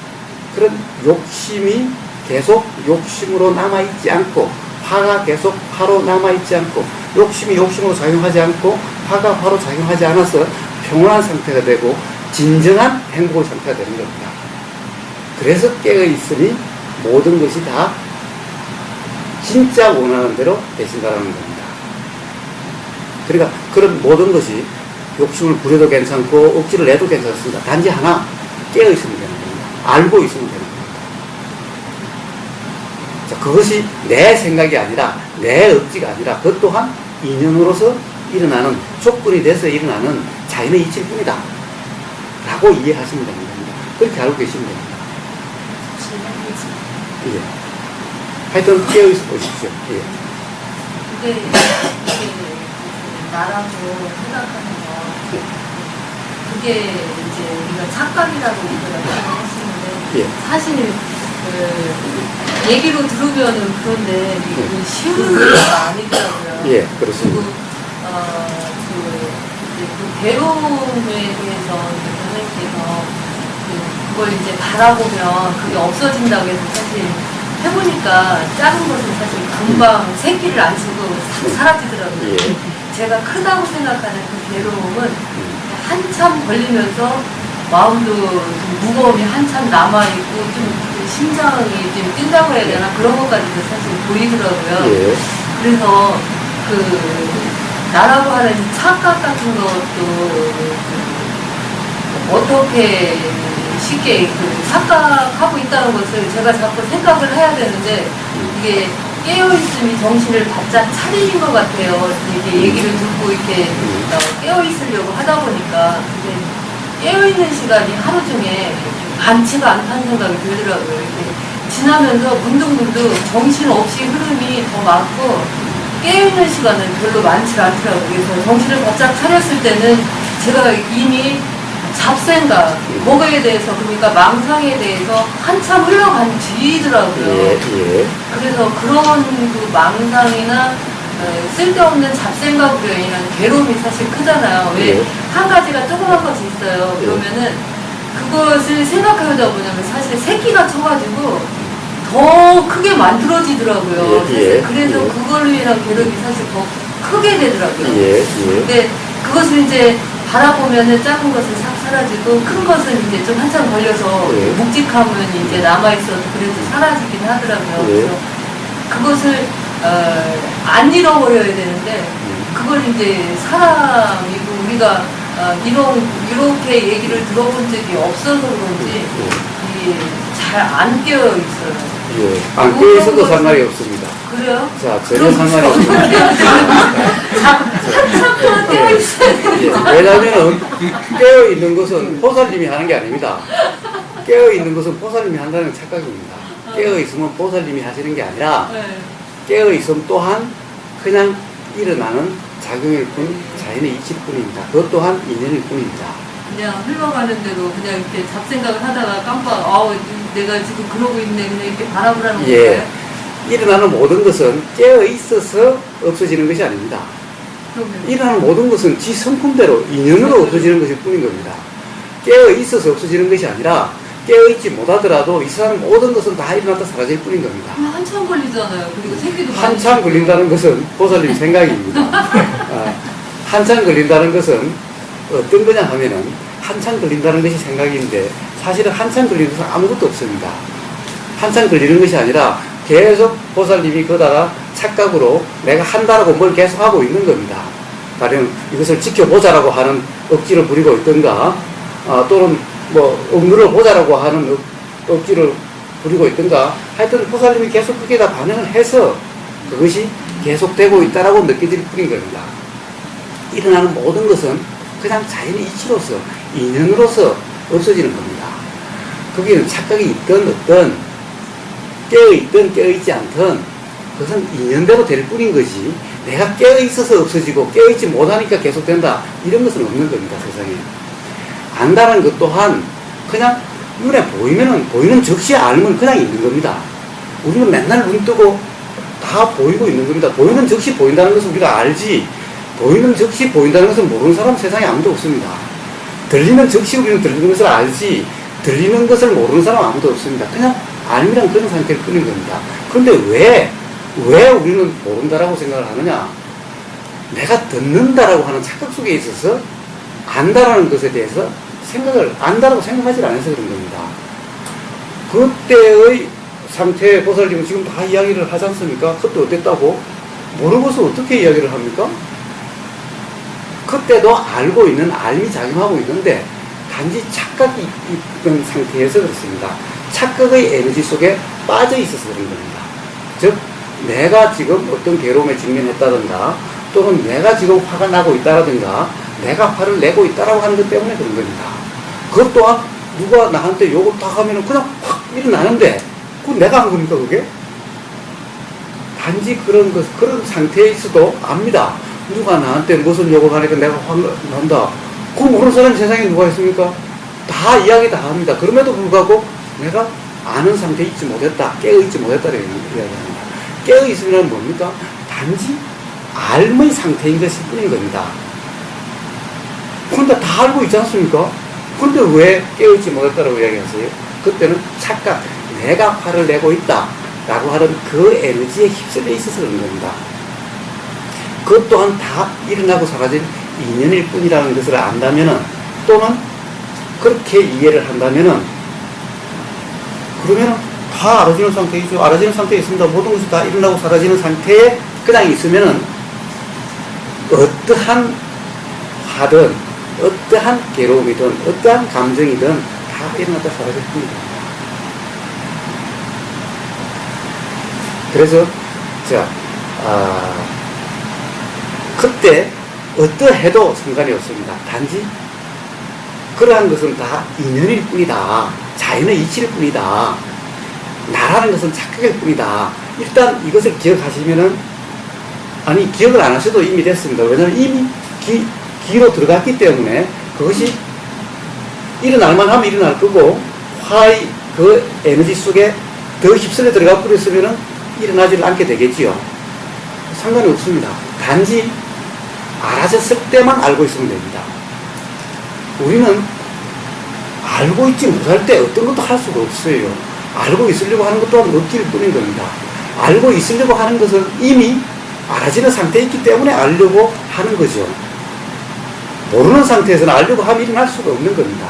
그런 욕심이 계속 욕심으로 남아있지 않고 화가 계속 화로 남아있지 않고 욕심이 욕심으로 작용하지 않고 화가 화로 작용하지 않아서 평온한 상태가 되고 진정한 행복의 상태가 되는 겁니다. 그래서 깨어있으니 모든 것이 다 진짜 원하는 대로 되신다는 겁니다. 그러니까 그런 모든 것이 욕심을 부려도 괜찮고 억지를 내도 괜찮습니다. 단지 하나 깨어있으면 되는 겁니다. 알고 있으면 되는 겁니다. 자, 그것이 내 생각이 아니라 내 억지가 아니라 그것 또한 인연으로서 일어나는 조건이 돼서 일어나는 자연의 이치일 뿐이다 라고 이해하시면 되는 겁니다. 그렇게 알고 계시면 됩니다. 예. 하여튼 깨어있어 보십시오. 예. 근데 나라고 생각하는 거 그게 이제 우리가 착각이라고 생각했었는데 예. 사실 그 얘기로 들으면은 그런데 이게 쉬운 문제가 아니더라고요. 예, 그렇습니다. 그리고 그 괴로움에 대해서 선생님께서 그걸 이제 바라보면 그게 없어진다고 해서 사실 해보니까 작은 것은 사실 금방 새끼를 안 쓰고 싹 사라지더라고요. 예. 제가 크다고 생각하는 그 괴로움은 한참 걸리면서 마음도 좀 무거움이 한참 남아있고 좀 심장이 좀 뛴다고 해야 되나 그런 것까지도 사실 보이더라고요. 예. 그래서 나라고 하는 착각 같은 것도 어떻게 쉽게 착각하고 있다는 것을 제가 자꾸 생각을 해야 되는데 이게 깨어있음이 정신을 바짝 차리는 것 같아요. 이렇게 얘기를 듣고 이렇게 깨어있으려고 하다 보니까 깨어있는 시간이 하루 중에 많지가 않다는 생각이 들더라고요. 이렇게 지나면서 문득문득 정신없이 흐름이 더 많고 깨어있는 시간은 별로 많지 않더라고요. 그래서 정신을 바짝 차렸을 때는 제가 이미 잡생각, 뭐에 대해서, 그러니까 망상에 대해서 한참 흘러간 뒤더라고요. 그래서 그런 그 망상이나 쓸데없는 잡생각으로 인한 괴로움이 사실 크잖아요. 왜 한 가지가 조그만 것이 있어요. 그러면은 그것을 생각하다 보면 사실 새끼가 쳐가지고 더 크게 만들어지더라고요. 그래서 그걸로 인한 괴로움이 사실 더 크게 되더라고요. 근데 그것을 이제 바라보면은 작은 것은 싹 사라지고 큰 것은 이제 좀 한참 걸려서 묵직함은 이제 남아있어도 그래도 사라지긴 하더라고요. 그래서 그것을 안 잃어버려야 되는데 그걸 이제 사람이고 우리가 이렇게 얘기를 들어본 적이 없어서 그런지 잘 안 깨어 있어요. 안 깨어 있어도 상관이 없습니다. 그래요? 자, 전혀 상관이 없습니다. 한참 동안 깨어 있어야 되는데. 왜냐하면 깨어 있는 것은 보살님이 하는 게 아닙니다. 깨어 있는 것은 보살님이 한다는 착각입니다. 깨어 있으면 보살님이 하시는 게 아니라 깨어 있음 또한 그냥 일어나는 작용일 뿐, 자연의 이치일 뿐입니다. 그것 또한 인연일 뿐입니다. 그냥 흘러가는 대로 그냥 이렇게 잡생각을 하다가 깜빡 내가 지금 그러고 있네 그냥 이렇게 바라보라는 거예요. 일어나는 모든 것은 깨어 있어서 없어지는 것이 아닙니다. 일어나는 모든 것은 지 성품대로 인연으로 없어지는 것일 뿐인 겁니다. 깨어 있어서 없어지는 것이 아니라 깨어 있지 못하더라도 이 세상 모든 것은 다 일어났다 사라질 뿐인 겁니다. 한참 걸리잖아요. 그리고 새끼도 한참 걸린다는 것은 보살님 생각입니다. 한참 걸린다는 것은 어떤 거냐 하면은 한참 걸린다는 것이 생각인데 사실은 한참 걸리는 것은 아무것도 없습니다. 한참 걸리는 것이 아니라 계속 보살님이 거다가 착각으로 내가 한다라고 뭘 계속 하고 있는 겁니다. 가령 이것을 지켜보자라고 하는 억지를 부리고 있던가 또는 뭐 억누를 보자라고 하는 억지를 부리고 있던가 하여튼 보살님이 계속 그게 다 반응을 해서 그것이 계속되고 있다라고 느껴질 뿐인 겁니다. 일어나는 모든 것은 그냥 자연의 이치로서 인연으로서 없어지는 겁니다. 거기는 착각이 있든 없든 깨어있든 깨어있지 않든 그것은 인연대로 될 뿐인 것이 내가 깨어있어서 없어지고 깨어있지 못하니까 계속된다 이런 것은 없는 겁니다. 세상에. 안다는 것 또한 그냥 눈에 보이는 즉시 알면 그냥 있는 겁니다. 우리는 맨날 눈 뜨고 다 보이고 있는 겁니다. 보이는 즉시 보인다는 것은 우리가 알지 보이는 즉시 보인다는 것은 모르는 사람 세상에 아무도 없습니다. 들리는 즉시 우리는 들리는 것을 알지 들리는 것을 모르는 사람 아무도 없습니다. 그냥 알미란 그런 상태일 뿐인 겁니다. 그런데 왜 우리는 모른다라고 생각을 하느냐? 내가 듣는다라고 하는 착각 속에 있어서 안다라는 것에 대해서 안다라고 생각하지 않아서 그런 겁니다. 그때의 상태의 보살님은 지금 다 이야기를 하지 않습니까? 그때 어땠다고? 모르고서 어떻게 이야기를 합니까? 그때도 알고 있는 알미 작용하고 있는데 단지 착각이 있던 상태에서 그렇습니다. 착각의 에너지 속에 빠져 있어서 그런 겁니다. 즉 내가 지금 어떤 괴로움에 직면했다든가 또는 내가 지금 화가 나고 있다라든가 내가 화를 내고 있다라고 하는 것 때문에 그런 겁니다. 그것 또한 누가 나한테 욕을 딱 하면 그냥 확 일어나는데 그건 내가 한 겁니까 그게? 단지 그런 상태에 있어도 압니다. 누가 나한테 무슨 욕을 하니까 내가 화가 난다. 그거 모르는 사람이 세상에 누가 있습니까? 다 이야기 다 합니다. 그럼에도 불구하고 내가 아는 상태에 있지 못했다. 깨어있지 못했다라고 이야기합니다. 깨어있으면 뭡니까? 단지 알의 상태인 것일 뿐인 겁니다. 그런데 다 알고 있지 않습니까? 그런데 왜 깨어있지 못했다라고 이야기하세요? 그때는 착각, 내가 화를 내고 있다 라고 하는 그 에너지에 휩쓸려 있어서 그런 겁니다. 그것 또한 다 일어나고 사라진 인연일 뿐이라는 것을 안다면은 또는 그렇게 이해를 한다면은 그러면은 다 알아지는 상태이죠. 알아지는 상태에 있습니다. 모든 것이 다 일어나고 사라지는 상태에 그냥 있으면은 어떠한 화든, 어떠한 괴로움이든, 어떠한 감정이든 다 일어났다 사라질 뿐이다. 그래서, 자, 그때 어떠해도 상관이 없습니다. 단지 그러한 것은 다 인연일 뿐이다. 자연의 이치일 뿐이다. 나라는 것은 착각일 뿐이다. 일단 이것을 기억하시면은, 아니, 기억을 안 하셔도 이미 됐습니다. 왜냐하면 이미 기로 들어갔기 때문에 그것이 일어날만 하면 일어날 거고, 화의 그 에너지 속에 더 휩쓸려 들어가 버렸으면은 일어나지 않게 되겠지요. 상관이 없습니다. 단지 알아졌을 때만 알고 있으면 됩니다. 우리는 알고 있지 못할 때 어떤 것도 할 수가 없어요. 알고 있으려고 하는 것 또한 없길 뿐인 겁니다. 알고 있으려고 하는 것은 이미 알아지는 상태에 있기 때문에 알려고 하는 거죠. 모르는 상태에서는 알려고 하면 일어날 수가 없는 겁니다.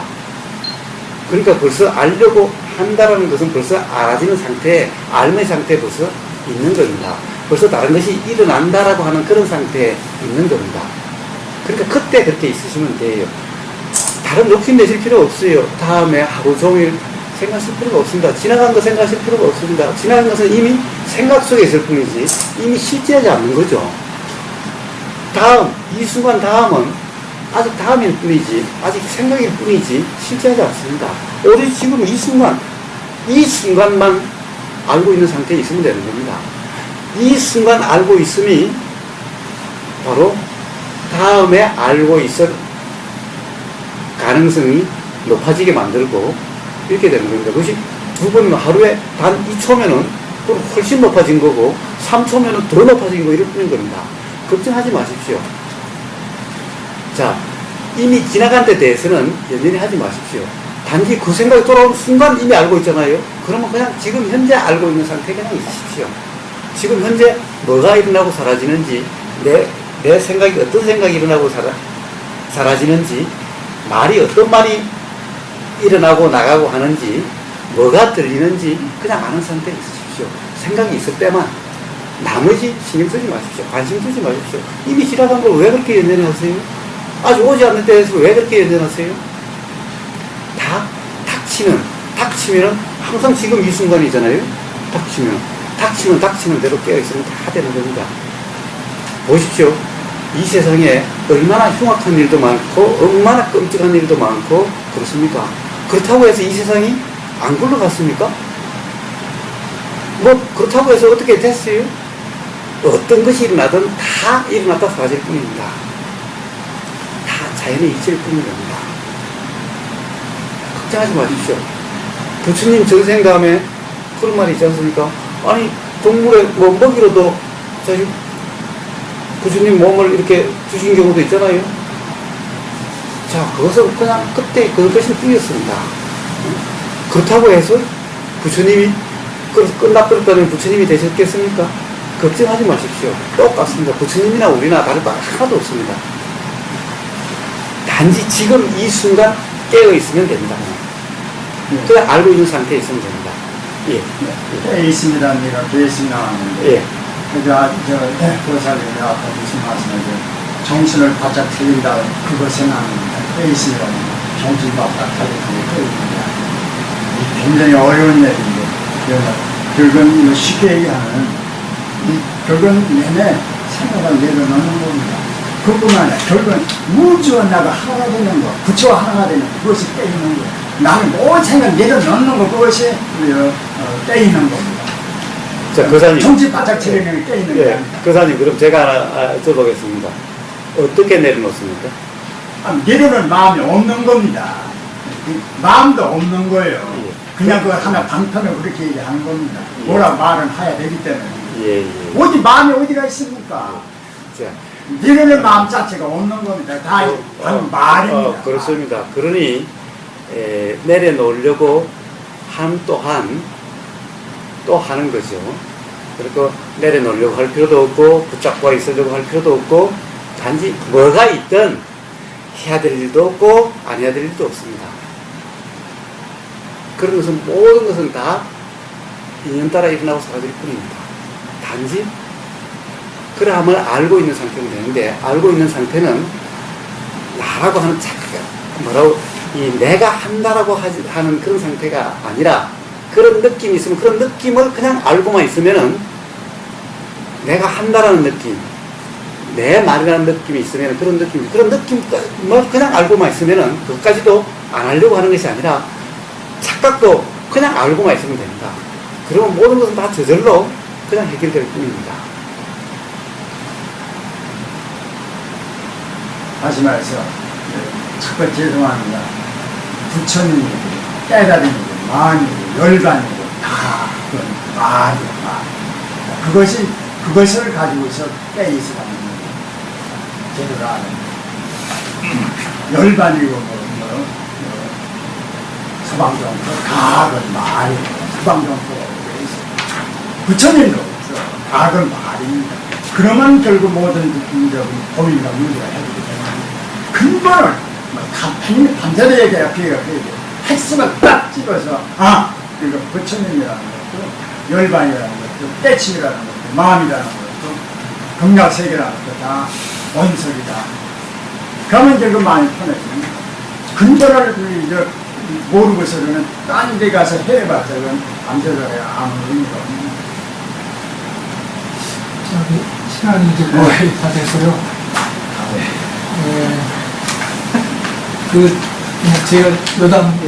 그러니까 벌써 알려고 한다는 것은 벌써 알아지는 상태에, 알의 상태에 벌써 있는 겁니다. 벌써 다른 것이 일어난다라고 하는 그런 상태에 있는 겁니다. 그러니까 그때 그렇게 있으시면 돼요. 다른 욕심 내실 필요 없어요. 다음에 하루 종일 생각하실 필요가 없습니다. 지나간 거 생각하실 필요가 없습니다. 지나간 것은 이미 생각 속에 있을 뿐이지 이미 실제하지 않는 거죠. 다음, 이 순간 다음은 아직 다음일 뿐이지, 아직 생각일 뿐이지 실제하지 않습니다. 오직 지금 이 순간만 알고 있는 상태에 있으면 되는 겁니다. 이 순간 알고 있음이 바로 다음에 알고 있을 가능성이 높아지게 만들고 이렇게 되는 겁니다. 그것이 두 번이면 하루에 단 2초면은 훨씬 높아진 거고 3초면은 더 높아진 거 이럴 뿐인 겁니다. 걱정하지 마십시오. 자, 이미 지나간 데 대해서는 연연히 하지 마십시오. 단지 그 생각이 돌아오는 순간 이미 알고 있잖아요. 그러면 그냥 지금 현재 알고 있는 상태에 그냥 있으십시오. 지금 현재 뭐가 일어나고 사라지는지, 내 생각이 어떤 생각이 일어나고 사라지는지, 말이 어떤 말이 일어나고 나가고 하는지, 뭐가 들리는지 그냥 아는 상태에 있으십시오. 생각이 있을 때만. 나머지 신경 쓰지 마십시오. 관심 주지 마십시오. 이미 지나간 걸 왜 그렇게 연연히 하세요? 아직 오지 않는 때에서 왜 그렇게 연연하세요? 닥치면은 항상 지금 이 순간이잖아요. 닥치는 대로 깨어있으면 다 되는 겁니다. 보십시오. 이 세상에 얼마나 흉악한 일도 많고 얼마나 끔찍한 일도 많고 그렇습니까? 그렇다고 해서 이 세상이 안 굴러갔습니까? 뭐 그렇다고 해서 어떻게 됐어요? 어떤 것이 일어나든 다 일어났다 사라질 뿐입니다. 다 자연의 이치일 뿐인 겁니다. 걱정하지 마십시오. 부처님 전생다음에 그런 말이 있지 않습니까? 아니 동물의 뭐 먹이로도 사실 부처님 몸을 이렇게 주신 경우도 있잖아요. 자, 그것은 그냥 그때 그것이 뿐이었습니다. 그렇다고 해서 부처님이 끝나버렸다면 부처님이 되셨겠습니까? 걱정하지 마십시오. 똑같습니다. 부처님이나 우리나 다를 바 하나도 없습니다. 단지 지금 이 순간 깨어있으면 됩니다. 그냥 알고 있는 상태에 있으면 됩니다. 예. 깨어 있습니다. 내가 계시 나왔는데. 예. 보살님이 아까 무슨 말씀하세요? 정신을 바짝 틀린다. 그것에 나는 깨어 있습니다. 정신 바짝 틀리고 깨어 있습니다. 굉장히 어려운 얘기인데, 결국은 쉽게 얘기하면, 결국은 내내 생각을 내려놓는 겁니다. 그뿐만 아니라 결국은 우주와 나가 하나가 되는 거, 부처와 하나가 되는 거, 그것이 깨 있는 거예요. 나는 모든 생각 내려놓는 거, 그것이 깨 있는 겁니다. 자, 거사님. 정신 바짝 차리는 게 깨 있는 거예요. 거사님, 그럼 제가 하나 여쭤보겠습니다. 어떻게 내려놓습니까? 내려놓을 마음이 없는 겁니다. 마음도 없는 거예요. 그냥 그 하나 방편을 그렇게 얘기하는 겁니다. 뭐라 말은 해야 되기 때문에. 어디 마음이 어디가 있습니까? 자, 내려놓을 마음 자체가 없는 겁니다. 다 말입니다. 그렇습니다. 그러니 내려놓으려고 한 또한 또 하는 거죠. 그리고 내려놓으려고 할 필요도 없고 붙잡고 있으려고 할 필요도 없고 단지 뭐가 있든 해야 될 일도 없고 안 해야 될 일도 없습니다. 그런 것은 모든 것은 다 인연 따라 일어나고 사라질 뿐입니다. 단지 그럼을 알고 있는 상태면 되는데, 알고 있는 상태는 나라고 하는 내가 한다라고 하는 그런 상태가 아니라, 그런 느낌이 있으면 그런 느낌을 그냥 알고만 있으면은, 내가 한다라는 느낌, 내 말이라는 느낌이 있으면 그런 느낌을 그냥 알고만 있으면은, 그것까지도 안 하려고 하는 것이 아니라 착각도 그냥 알고만 있으면 됩니다. 그러면 모든 것은 다 저절로 그냥 해결될 뿐입니다. 다시 말해서 첫 번째 죄송합니다. 부처님이 깨달음이고 마음이고 열반이고 다 그건 말이야, 말. 그것을 가지고서 깨있으라는 거예요. 제대로 아는 열반이고 서방정도 다 그건 말이에요. 서방정도 부처님도 다 그건 말입니다. 그러면 결국 모든 법인과 문제가 해결이 되는 근본을 밤새도 얘기해야 핵심을 딱 집어서 이거 부처님이라는 것도 열반이라는 것도 깨침이라는 것도 마음이라는 것도 극락세계라는 것도 다 원석이다. 그러면 결국 많이 편해집니다. 근본을 모르고서는 딴 데 가서 해봤자 그건 밤새도 해야 아무 의미가 없는 시간이 이제 거의 다 돼서요. 제가 여담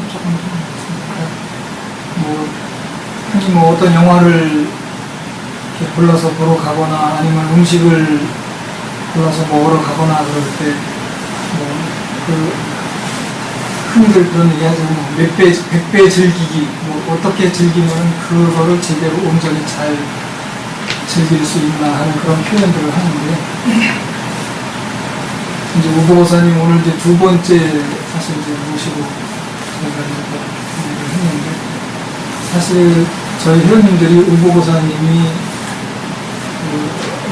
조금 흔히 어떤 영화를 이렇게 골라서 보러 가거나 아니면 음식을 골라서 먹으러 가거나 그럴 때 흔히들 그런 얘기 하죠. 몇 배, 100배 즐기기, 어떻게 즐기면 그거를 제대로 온전히 잘 즐길 수 있나 하는 그런 표현들을 하는데, 이제 우보고사님 오늘 이제 두 번째 사실 이제 모시고 저희가 이제 했는데, 사실 저희 회원님들이 우보고사님이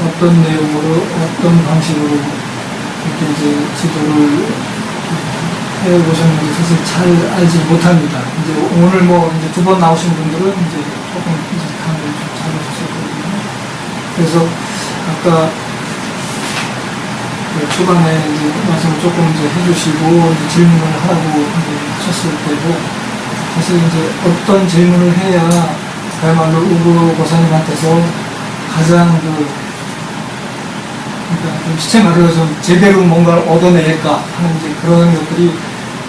어떤 내용으로 어떤 방식으로 이렇게 이제 지도를 해보셨는지 사실 잘 알지 못합니다. 이제 오늘 이제 두 번 나오신 분들은 이제 조금 이제 감을 좀 잡아주셨거든요. 그래서 아까 초반에 이제 말씀을 조금 이제 해주시고 이제 질문을 하라고 이제 하셨을 때도 사실 이제 어떤 질문을 해야 그야말로 우고 고사님한테서 가장 그러니까 좀 시체 말로 좀 제대로 뭔가를 얻어낼까 하는 이제 그런 것들이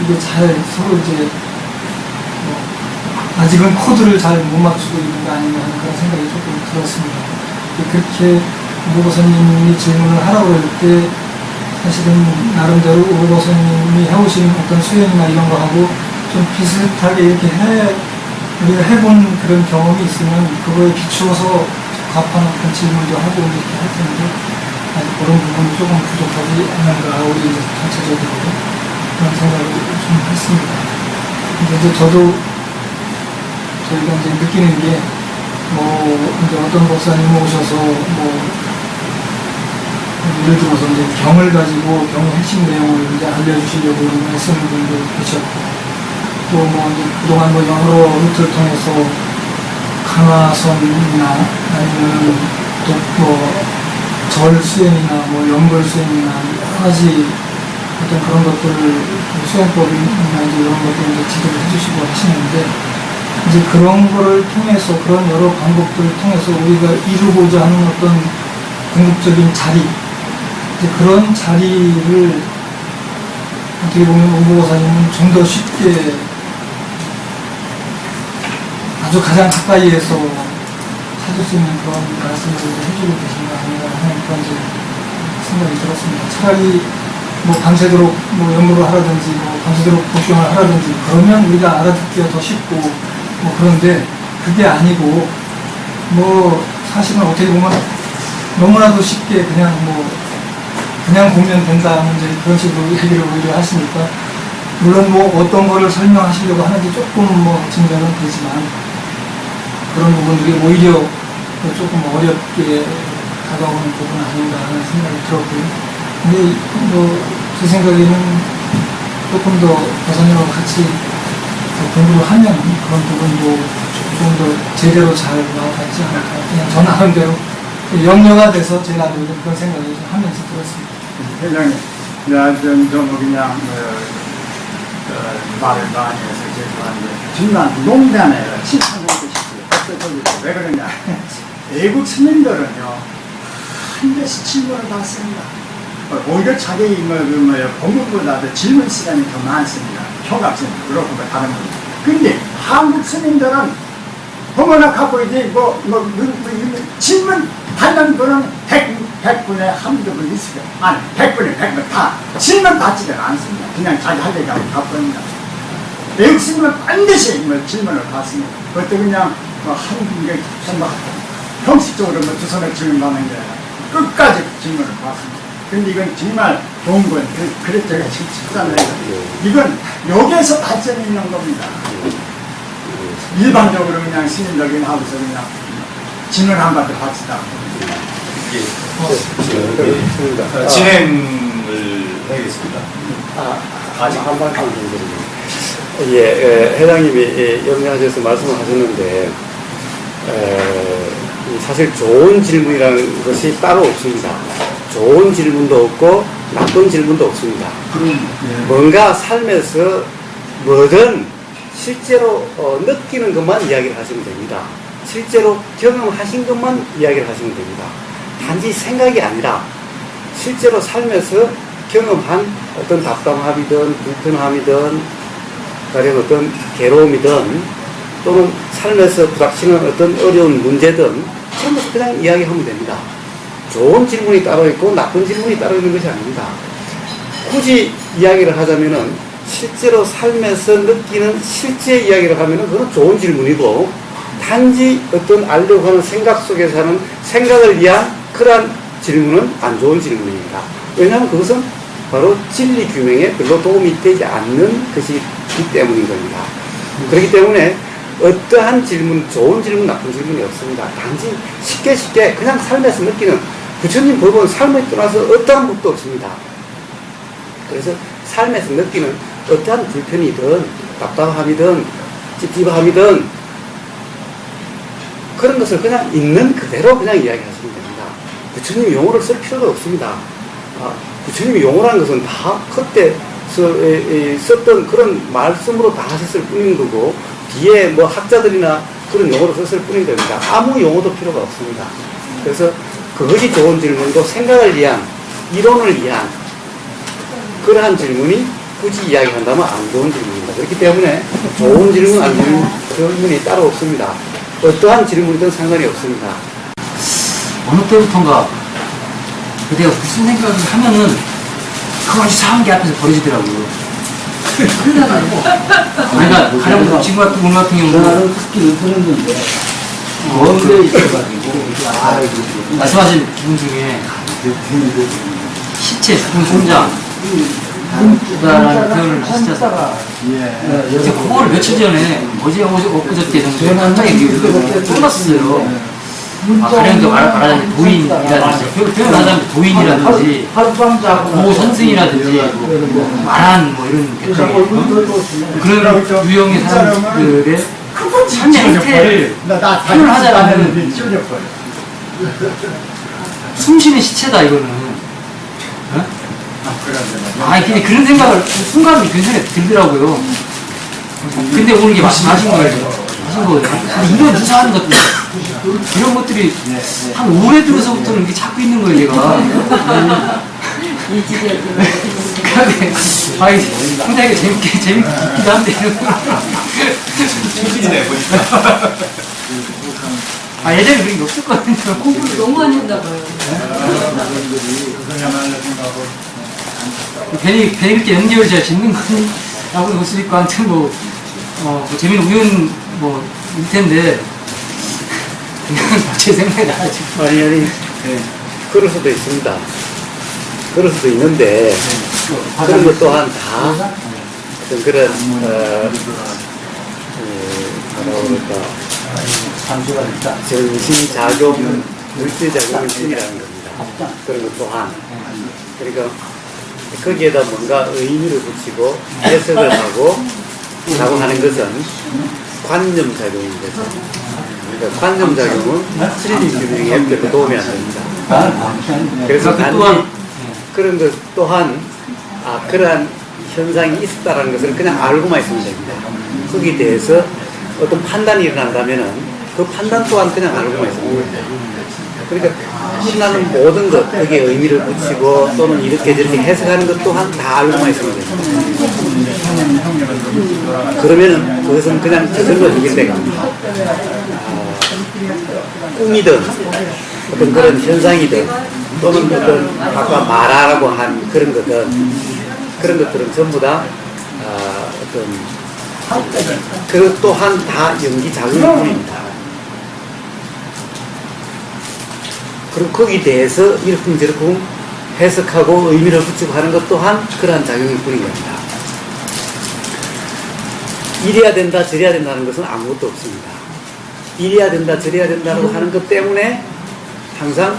이게 잘 서로 이제 아직은 코드를 잘 못 맞추고 있는 거 아닌가 하는 그런 생각이 조금 들었습니다. 그렇게 우보고사님이 질문을 하라고 할 때 사실은 나름대로 우보고사님이 해오신 어떤 수행이나 이런 거하고 좀 비슷하게 이렇게 우리가 해본 그런 경험이 있으면 그거에 비추어서 적합한 어떤 질문도 하고 이렇게 할 텐데 아직 그런 부분이 조금 부족하지 않는가 우리 이제 전체적으로 그런 생각을 좀 했습니다. 근데 이제 저도 저희가 이제 느끼는 게 이제 어떤 목사님 오셔서 예를 들어서 이제 경을 가지고 경의 핵심 내용을 이제 알려주시려고 하시는 분도 계셨고 또 이제 그동안 여러 루트를 통해서 강화선이나 아니면 또 절 수행이나 연걸 수행이나 여러 가지 어떤 그런 것들을 수행법이나 이제 이런 것들을 이제 지도를 해주시고 하시는데 이제 그런 거를 통해서 그런 여러 방법들을 통해서 우리가 이루고자 하는 어떤 궁극적인 자리 이제 그런 자리를 어떻게 보면 우보고사님은 좀 더 쉽게 아주 가장 가까이에서 찾을 수 있는 그런 말씀을 해주고 계신가 하는 그런 생각이 들었습니다. 차라리 밤새도록 연구를 하라든지 밤새도록 복경을 하라든지 그러면 우리가 알아듣기가 더 쉽고 그런데 그게 아니고 사실은 어떻게 보면 너무나도 쉽게 그냥 보면 된다는 이제 그런 식으로 얘기를 오히려 하시니까 물론 어떤 거를 설명하시려고 하는지 조금 증명은 되지만 그런 부분들이 오히려 조금 어렵게 다가오는 부분 아닌가 하는 생각이 들었고요. 근데 제 생각에는 조금 더 교사님하고 같이 공부를 하면 그런 부분도 조금 더 제대로 잘 와닿지 않을까. 그냥 저 나름대로 염려가 돼서 제가 그런 생각을 좀 하면서 들었습니다. 회장님, 내가 좀 그냥 말을 많이 해서 죄송한데 중간 농단에 칭찬하고 싶어요. 왜 그러냐? 외국 스님들은요 한 대씩 질문을 받습니다. 오히려 자기 공부보다도 질문 시간이 더 많습니다. 효각심 그렇고 다른 분. 근데 한국 스님들은 어머나 갖고 이제 질문 받는 분은 100분에 한두 분 있어요. 아니 100분에 100분 다 질문 받지를 않습니다. 그냥 자기 할 얘기 하고 바쁩니다. 외국 스님은 반드시 질문을 받습니다. 그것도 그냥 한국에 형식적으로 두 손에 질문 받는 게 아니라 끝까지 질문을 받습니다. 근데 이건 정말 좋은 건 그랬죠. 제가 지금 직관을 해서 이건 여기에서 발전이 있는 겁니다. 일반적으로 그냥 시민적인 하고서 그냥 질문 한 번도 받지도 않고 진행을 해야겠습니다. 아직 한 말씀 드립니다. 회장님이 염려하셔서 말씀을 하셨는데, 사실 좋은 질문이라는 것이 따로 없습니다. 좋은 질문도 없고, 나쁜 질문도 없습니다. 뭔가 삶에서 뭐든 실제로 느끼는 것만 이야기를 하시면 됩니다. 실제로 경험하신 것만 이야기를 하시면 됩니다. 단지 생각이 아니라 실제로 삶에서 경험한 어떤 답답함이든 불편함이든 가령 어떤 괴로움이든 또는 삶에서 부닥치는 어떤 어려운 문제든 전부 그냥 이야기하면 됩니다. 좋은 질문이 따로 있고 나쁜 질문이 따로 있는 것이 아닙니다. 굳이 이야기를 하자면은 실제로 삶에서 느끼는 실제 이야기를 하면은 그건 좋은 질문이고, 단지 어떤 알려고 하는 생각 속에서 하는 생각을 위한 그러한 질문은 안 좋은 질문입니다. 왜냐하면 그것은 바로 진리 규명에 별로 도움이 되지 않는 것이기 때문인 겁니다. 그렇기 때문에 어떠한 질문, 좋은 질문, 나쁜 질문이 없습니다. 단지 쉽게 그냥 삶에서 느끼는, 부처님 법은 삶을 떠나서 어떠한 법도 없습니다. 그래서 삶에서 느끼는 어떠한 불편이든 답답함이든 찝찝함이든 그런 것을 그냥 있는 그대로 그냥 이야기하시면 됩니다. 부처님 용어를 쓸 필요가 없습니다. 부처님이 용어라는 것은 다 그때 썼던 그런 말씀으로 다 하셨을 뿐인 거고, 뒤에 뭐 학자들이나 그런 용어를 썼을 뿐인 겁니다. 아무 용어도 필요가 없습니다. 그래서 그것이 좋은 질문이고, 생각을 위한, 이론을 위한 그러한 질문이 굳이 이야기한다면 안 좋은 질문입니다. 그렇기 때문에 좋은 질문, 안 좋은 질문이 따로 없습니다. 어떠한 질문이든 상관이 없습니다. 어느 때부턴가 내가 무슨 생각을 하면은 그거 이상한 게 앞에서 벌어지더라고요. 그러니까 가령 지금 같은 오늘 같은 경우는 스킬을 쓰는데 먼데 있어가지고 말씀하신 부분 중에 시체 죽은 송장 라는 표현을 하시잖아요. 이제 그걸 며칠 전에 엊그저께 정도에 갑자기 떠났어요. 가령 말하자면 도인이라든지, 표현하자면 도인이라든지, 고선생이라든지, 말한 뭐 이런 그런 유형의 사람들의 삶의 행태를 표현하자면 숨쉬는 시체다, 이거는. 근데 그런 생각을 순간 그 생각이 들더라고요. 근데 오늘 이게 하신 거예요. 근데 이런 유사한 것들, 이런 것들이 한 올해 들어서부터는 이게 자꾸 있는 거예요, 얘가. 이 집에 상당히 재밌기도 한데, 충분히네, 보니까. 예전에 그런 게 없었거든요. 공부를 너무 많이 했나 봐요. 괜히 그렇게 연기를 잘 짓는 거니? 라고는 못 쓰니까, 아무튼 뭐 재미는 우연, 일 텐데, 그냥 제 생각이 나가지고. 아니, 그럴 수도 있습니다. 그럴 수도 있는데, 그런 것 또한 다, 어떤 그런, 정신작용, 물질작용이라는 겁니다. 그런 것 또한. 그러니까, 거기에다 뭔가 의미를 붙이고, 해석을 하고, 작용하는 것은 관념작용인 거죠. 그러니까 관념작용은 스릴링 규명에 별로 도움이 안 됩니다. 그래서 그 단지 또한 그런 것 또한 그러한 현상이 있었다는 것을 그냥 알고만 있으면 됩니다. 거기에 대해서 어떤 판단이 일어난다면은 그 판단 또한 그냥 알고만 있으면 됩니다. 그러니까 신나는 모든 것, 여기에 의미를 붙이고 또는 이렇게 저렇게 해석하는 것 또한 다 알고만 있으면 됩니다. 그러면은 그것은 그냥 저절로 해결돼 갑니다. 꿈이든 어떤 그런 현상이든 또는 어떤 아까 말하라고 한 그런 것들은 전부 다 어떤 그 또한 다 연기 작용뿐입니다. 그리고 거기에 대해서 이러쿵저러쿵 해석하고 의미를 붙이고 하는 것 또한 그러한 작용일 뿐인 겁니다. 이래야 된다 저래야 된다는 것은 아무것도 없습니다. 이래야 된다 저래야 된다고 하는 것 때문에 항상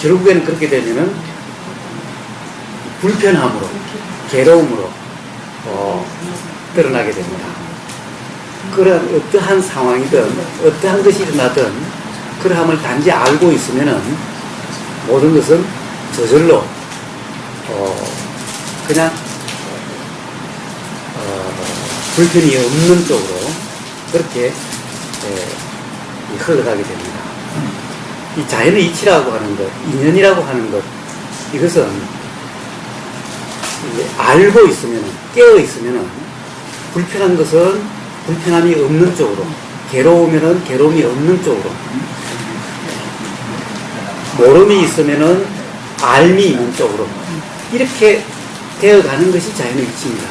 결국에는 그렇게 되면은 불편함으로 괴로움으로 드러나게 됩니다. 그런 어떠한 상황이든 어떠한 것이 일어나든 그러함을 단지 알고 있으면은 모든 것은 저절로 그냥 불편이 없는 쪽으로 그렇게 흘러가게 됩니다. 이 자연의 이치라고 하는 것, 인연이라고 하는 것, 이것은 알고 있으면, 깨어 있으면 불편한 것은 불편함이 없는 쪽으로, 괴로우면 괴로움이 없는 쪽으로, 모름이 있으면 알미 있는 쪽으로 이렇게 되어가는 것이 자연의 이치입니다.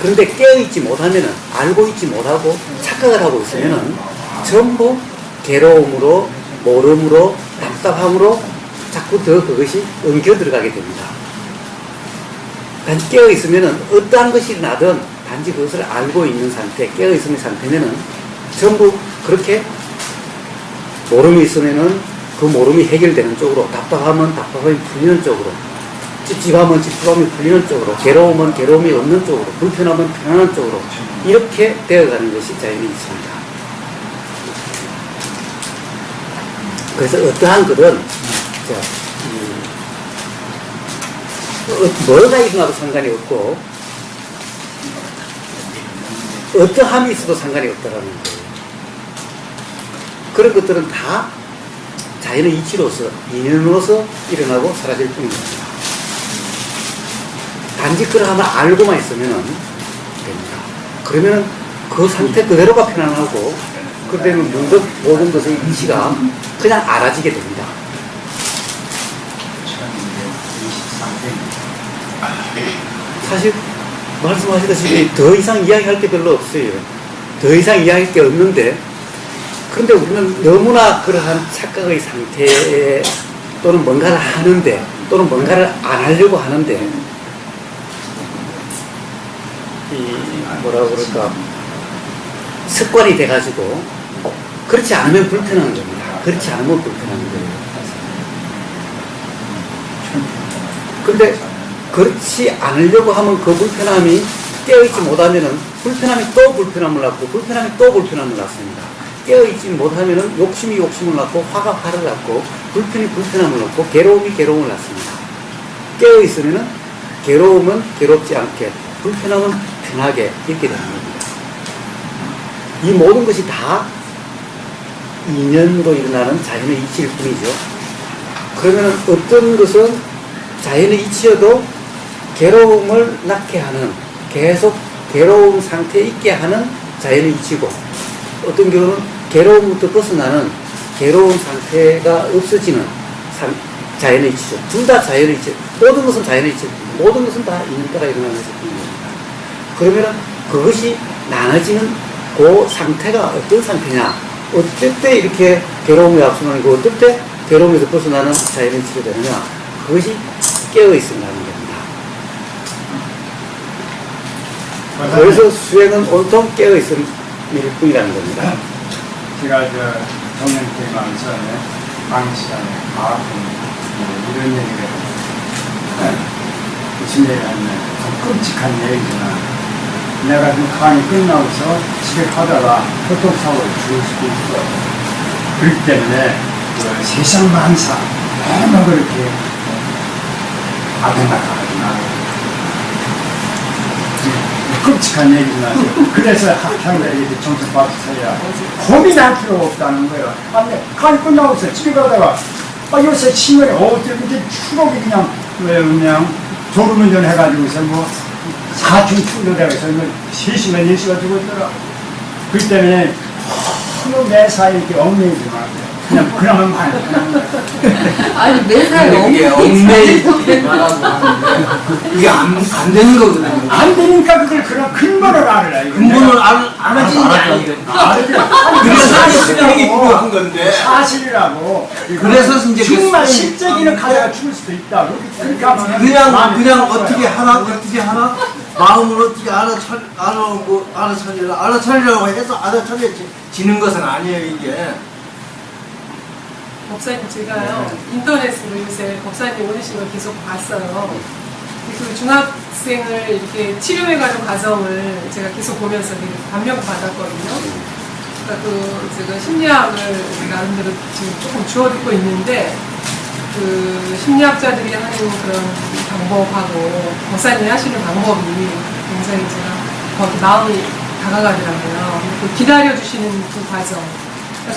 그런데 깨어있지 못하면, 알고 있지 못하고 착각을 하고 있으면 전부 괴로움으로, 모름으로, 답답함으로 자꾸 더 그것이 엉겨 들어가게 됩니다. 단지 깨어있으면 어떠한 것이 일어나든 단지 그것을 알고 있는 상태, 깨어있는 상태면 전부 그렇게 모름이 있으면 그 모름이 해결되는 쪽으로, 답답하면 답답함이 풀리는 쪽으로, 찝찝하면 찝찝함이 풀리는 쪽으로, 괴로우면 괴로움이 없는 쪽으로, 불편하면 편안한 쪽으로 이렇게 되어가는 것이 자연의 이치입니다. 그래서 어떠한 것은 뭐가 일어나도 상관이 없고 어떠함이 있어도 상관이 없다라는 거예요. 그런 것들은 다 자연의 이치로서, 인연으로서 일어나고 사라질 뿐입니다. 단지 그러함을 알고만 있으면 됩니다. 그러면 그 상태 그대로가 편안하고 그때는 모든 것의 이치가 그냥 알아지게 됩니다. 사실 말씀하시다시피 더 이상 이야기할 게 별로 없어요. 더 이상 이야기할 게 없는데, 그런데 우리는 너무나 그러한 착각의 상태에 또는 뭔가를 하는데 또는 뭔가를 안 하려고 하는데 뭐라고 그럴까, 습관이 돼가지고 그렇지 않으면 불편한 겁니다. 그렇지 않으면 불편한 거예요. 근데 그렇지 않으려고 하면 그 불편함이 깨어있지 못하면은 불편함이 또 불편함을 낳고 불편함이 또 불편함을 낳습니다. 깨어있지 못하면은 욕심이 욕심을 낳고 화가 화를 낳고 불편이 불편함을 낳고 괴로움이 괴로움을 낳습니다. 깨어있으면은 괴로움은 괴롭지 않게, 불편함은 편하게 이렇게 되는 겁니다. 이 모든 것이 다 인연으로 일어나는 자연의 이치일 뿐이죠. 그러면 어떤 것은 자연의 이치여도 괴로움을 낳게 하는, 계속 괴로운 상태에 있게 하는 자연의 이치고, 어떤 경우는 괴로움부터 벗어나는 괴로운 상태가 없어지는 자연의 이치죠. 둘 다 자연의 이치. 모든 것은 자연의 이치. 모든 것은 다 인연 따라 일어나는 것입니다. 그러면 그것이 나눠지는 그 상태가 어떤 상태냐, 어떨 때 이렇게 괴로움이 앞서나고 어떨 때 괴로움에서 벗어나는 자연의 이치가 되느냐, 그것이 깨어있으라는 겁니다. 그래서 수행은 온통 깨어있음일 뿐이라는 겁니다. 제가 정년퇴 하면서 방시간에 과학 이런 얘기를 90년에 하는 좀 끔찍한 얘기지만, 20 내가 좀 강의 끝나고서 집에 가다가 교통사고를 죽을 수도 있어. 그렇기 때문에 그 세상 만사 너무 그렇게 아등바등하지 끔찍한 얘기만 그래서 학생들에게 정책받으셔야 고민할 필요가 없다는 거예요. 아니, 강의 끝나고서 집에 가다가 요새 신문에 어떻게 추록이 그냥 졸음운전 해가지고서 뭐 4층 충돌해서 3시간 4시간 죽었더라. 그렇기 때문에 너무 매사에 이렇게 얽매이지 마세요. 그냥 말. 아니 매사에 이게 엉매이지 얽매이지 말라고 하는데 그게 안 되는 거거든요. 안 되니까 그걸 그런 근본을 알아야 이거. 근본을 알아지는 게 아니에요. 그게 사실이 필요한 건데. 사실이라고. 그래서 이제 정말 실제기는 가다가 죽을 수도 있다. 그러니까 그냥 어떻게 하나 마음을 어떻게 알아차리라고 해서 알아차려지는 것은 아니에요 이게. 법사님 제가요 인터넷으로 요새 법사님 올리신 걸 계속 봤어요. 그 중학생을 이렇게 치료해가는 과정을 제가 계속 보면서 되게 감명 받았거든요. 그러니까 제가 심리학을 나름대로 지금 조금 주워 듣고 있는데 그 심리학자들이 하는 그런 방법하고 법사님이 하시는 방법이 굉장히 제가 거기 마음이 다가가더라고요. 그 기다려주시는 그 과정.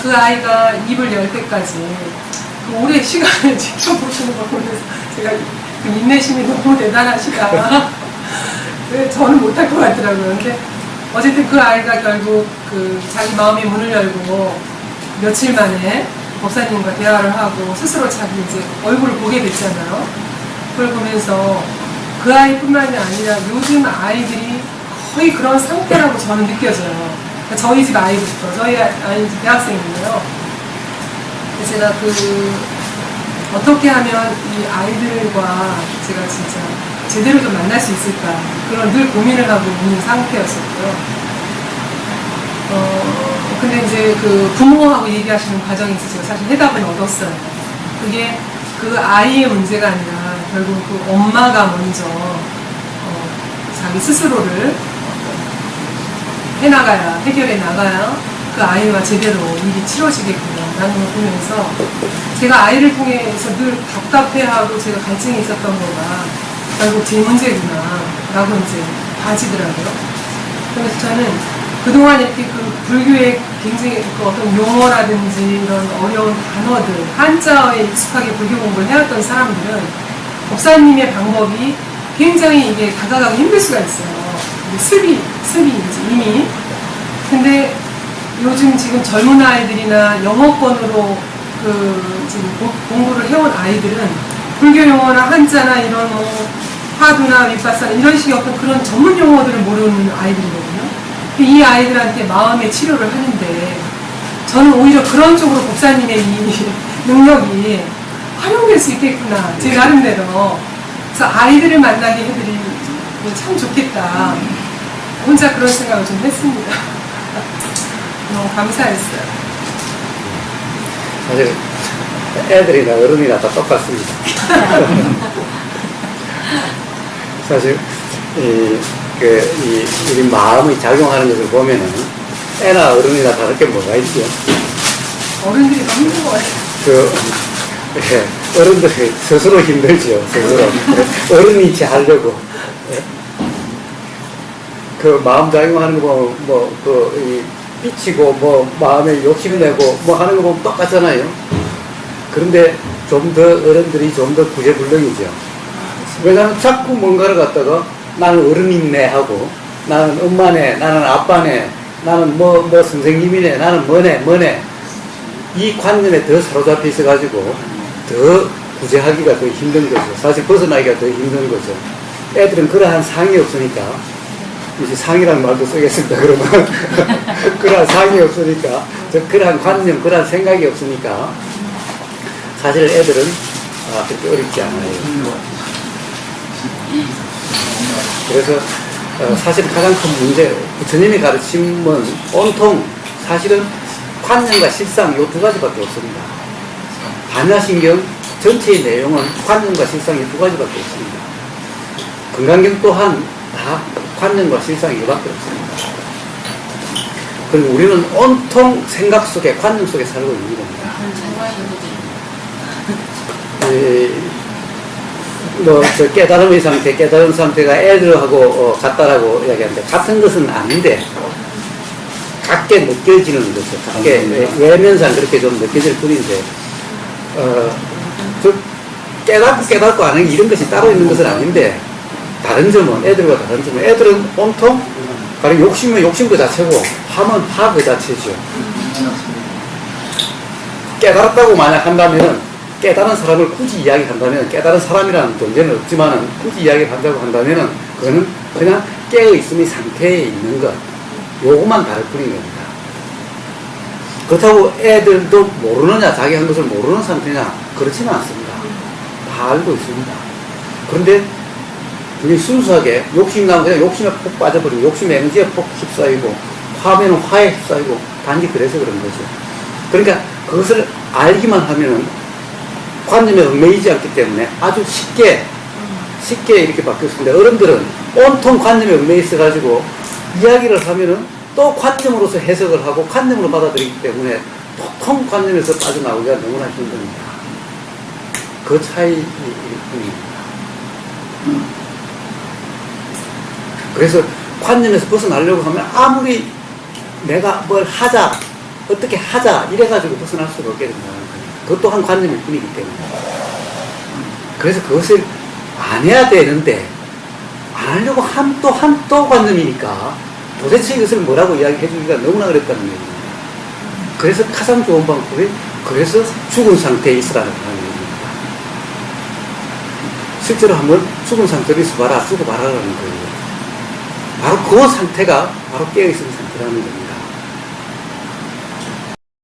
그 아이가 입을 열 때까지 그 오랜 시간을 지켜보시는 걸 보면서 제가 그 인내심이 너무 대단하시다. 저는 못할 것 같더라고요. 근데 어쨌든 그 아이가 결국 그 자기 마음의 문을 열고 며칠 만에 법사님과 대화를 하고 스스로 자기 이제 얼굴을 보게 됐잖아요. 그걸 보면서 그 아이뿐만이 아니라 요즘 아이들이 거의 그런 상태라고 저는 느껴져요. 저희 집 아이부터, 저희 아이 대학생인데요. 제가 어떻게 하면 이 아이들과 제가 진짜 제대로 좀 만날 수 있을까, 그런 늘 고민을 하고 있는 상태였었고요. 근데 이제 그 부모하고 얘기하시는 과정에서 제가 사실 해답은 얻었어요. 그게 그 아이의 문제가 아니라 결국 그 엄마가 먼저 자기 스스로를 해결해 나가야 그 아이와 제대로 일이 치러지겠구나 라는 걸 보면서 제가 아이를 통해서 늘 답답해하고 제가 갈증이 있었던 거가 결국 제 문제구나 라고 이제 봐지더라고요. 그래서 저는 그동안 이렇게 그 불교의 굉장히 그 어떤 용어라든지 이런 어려운 단어들, 한자어에 익숙하게 불교 공부를 해왔던 사람들은 법사님의 방법이 굉장히 이게 다가가기 힘들 수가 있어요. 습이 이제 이미. 근데 요즘 지금 젊은 아이들이나 영어권으로 지금 공부를 해온 아이들은 불교 용어나 한자나 이런 화두나 윗바사나 이런 식의 어떤 그런 전문 용어들을 모르는 아이들이거든요. 이 아이들한테 마음의 치료를 하는데 저는 오히려 그런 쪽으로 법사님의 이 능력이 활용될 수 있겠구나. 제 나름대로. 그래서 아이들을 만나게 해드리면 참 좋겠다. 혼자 그런 생각을 좀 했습니다. 너무 감사했어요. 사실 애들이나 어른이나 다 똑같습니다. 사실 우리 마음이 작용하는 것을 보면은 애나 어른이나 다를 게 뭐가 있죠? 어른들이 너무 힘든 거예요. 어른들이 스스로 힘들죠. 스스로. 어른이 하려고. 그 마음 작용하는 거 보면 삐치고 마음에 욕심내고 하는 거 보면 똑같잖아요. 그런데 좀 더 어른들이 좀 더 구제불능이죠. 왜냐하면 자꾸 뭔가를 갖다가 나는 어른이네 하고 나는 엄마네, 나는 아빠네, 나는 선생님이네, 나는 뭐네 이 관념에 더 사로잡혀 있어가지고 더 구제하기가 더 힘든 거죠. 사실 벗어나기가 더 힘든 거죠. 애들은 그러한 상이 없으니까, 이제 상이라는 말도 쓰겠습니다. 그러면 그러한 상이 없으니까, 그러한 관념, 그러한 생각이 없으니까 사실 애들은 그렇게 어렵지 않아요. 그래서 사실 가장 큰 문제, 부처님이 가르침은 온통 사실은 관념과 실상 이 두 가지밖에 없습니다. 반야신경 전체의 내용은 관념과 실상 이 두 가지밖에 없습니다. 건강경 또한 다 관념과 실상이 이거밖에 없습니다. 그리고 우리는 온통 생각 속에, 관념 속에 살고 있는 겁니다. 저 깨달음의 상태, 깨달은 상태가 애들하고 같다라고 이야기하는데, 같은 것은 아닌데, 같게 느껴지는 거죠. 같게, 외면상 그렇게 좀 느껴질 뿐인데, 깨닫고 안 하는 이런 것이 따로 있는 것은 아닌데, 다른 점은, 애들과 다른 점은, 애들은 온통, 가령 욕심은 욕심 그 자체고, 함은 하 그 자체죠. 깨달았다고 만약 한다면, 깨달은 사람을 굳이 이야기한다면, 깨달은 사람이라는 존재는 없지만은, 굳이 이야기한다고 한다면은, 그거는 그냥 깨어있음의 상태에 있는 것, 요것만 다를 뿐인 겁니다. 그렇다고 애들도 모르느냐, 자기 한 것을 모르는 상태냐, 그렇지는 않습니다. 다 알고 있습니다. 그런데, 그게 순수하게, 욕심이 나면 그냥 욕심에 푹 빠져버리고, 욕심 에너지에 푹 휩싸이고, 화면은 화에 휩싸이고, 단지 그래서 그런 거죠. 그러니까, 그것을 알기만 하면은, 관념에 얽매이지 않기 때문에 아주 쉽게 이렇게 바뀌었습니다. 어른들은 온통 관념에 얽매여 있어가지고 이야기를 하면은 또 관념으로서 해석을 하고 관념으로 받아들이기 때문에 보통 관념에서 빠져나오기가 너무나 힘듭니다. 그 차이일 뿐입니다. 그래서 관념에서 벗어나려고 하면 아무리 내가 뭘 하자, 어떻게 하자 이래가지고 벗어날 수가 없게 된다는 거예요. 그것 또한 관념일 뿐이기 때문에. 그래서 그것을 안 해야 되는데, 안 하려고 또 관념이니까, 도대체 이것을 뭐라고 이야기해 주기가 너무나 어렵다는 얘기입니다. 그래서 가장 좋은 방법이, 그래서 죽은 상태에 있으라는 얘기입니다. 실제로 한번 죽은 상태로 있어봐라, 죽어봐라라는 거예요. 바로 그 상태가 바로 깨어있는 상태라는 겁니다.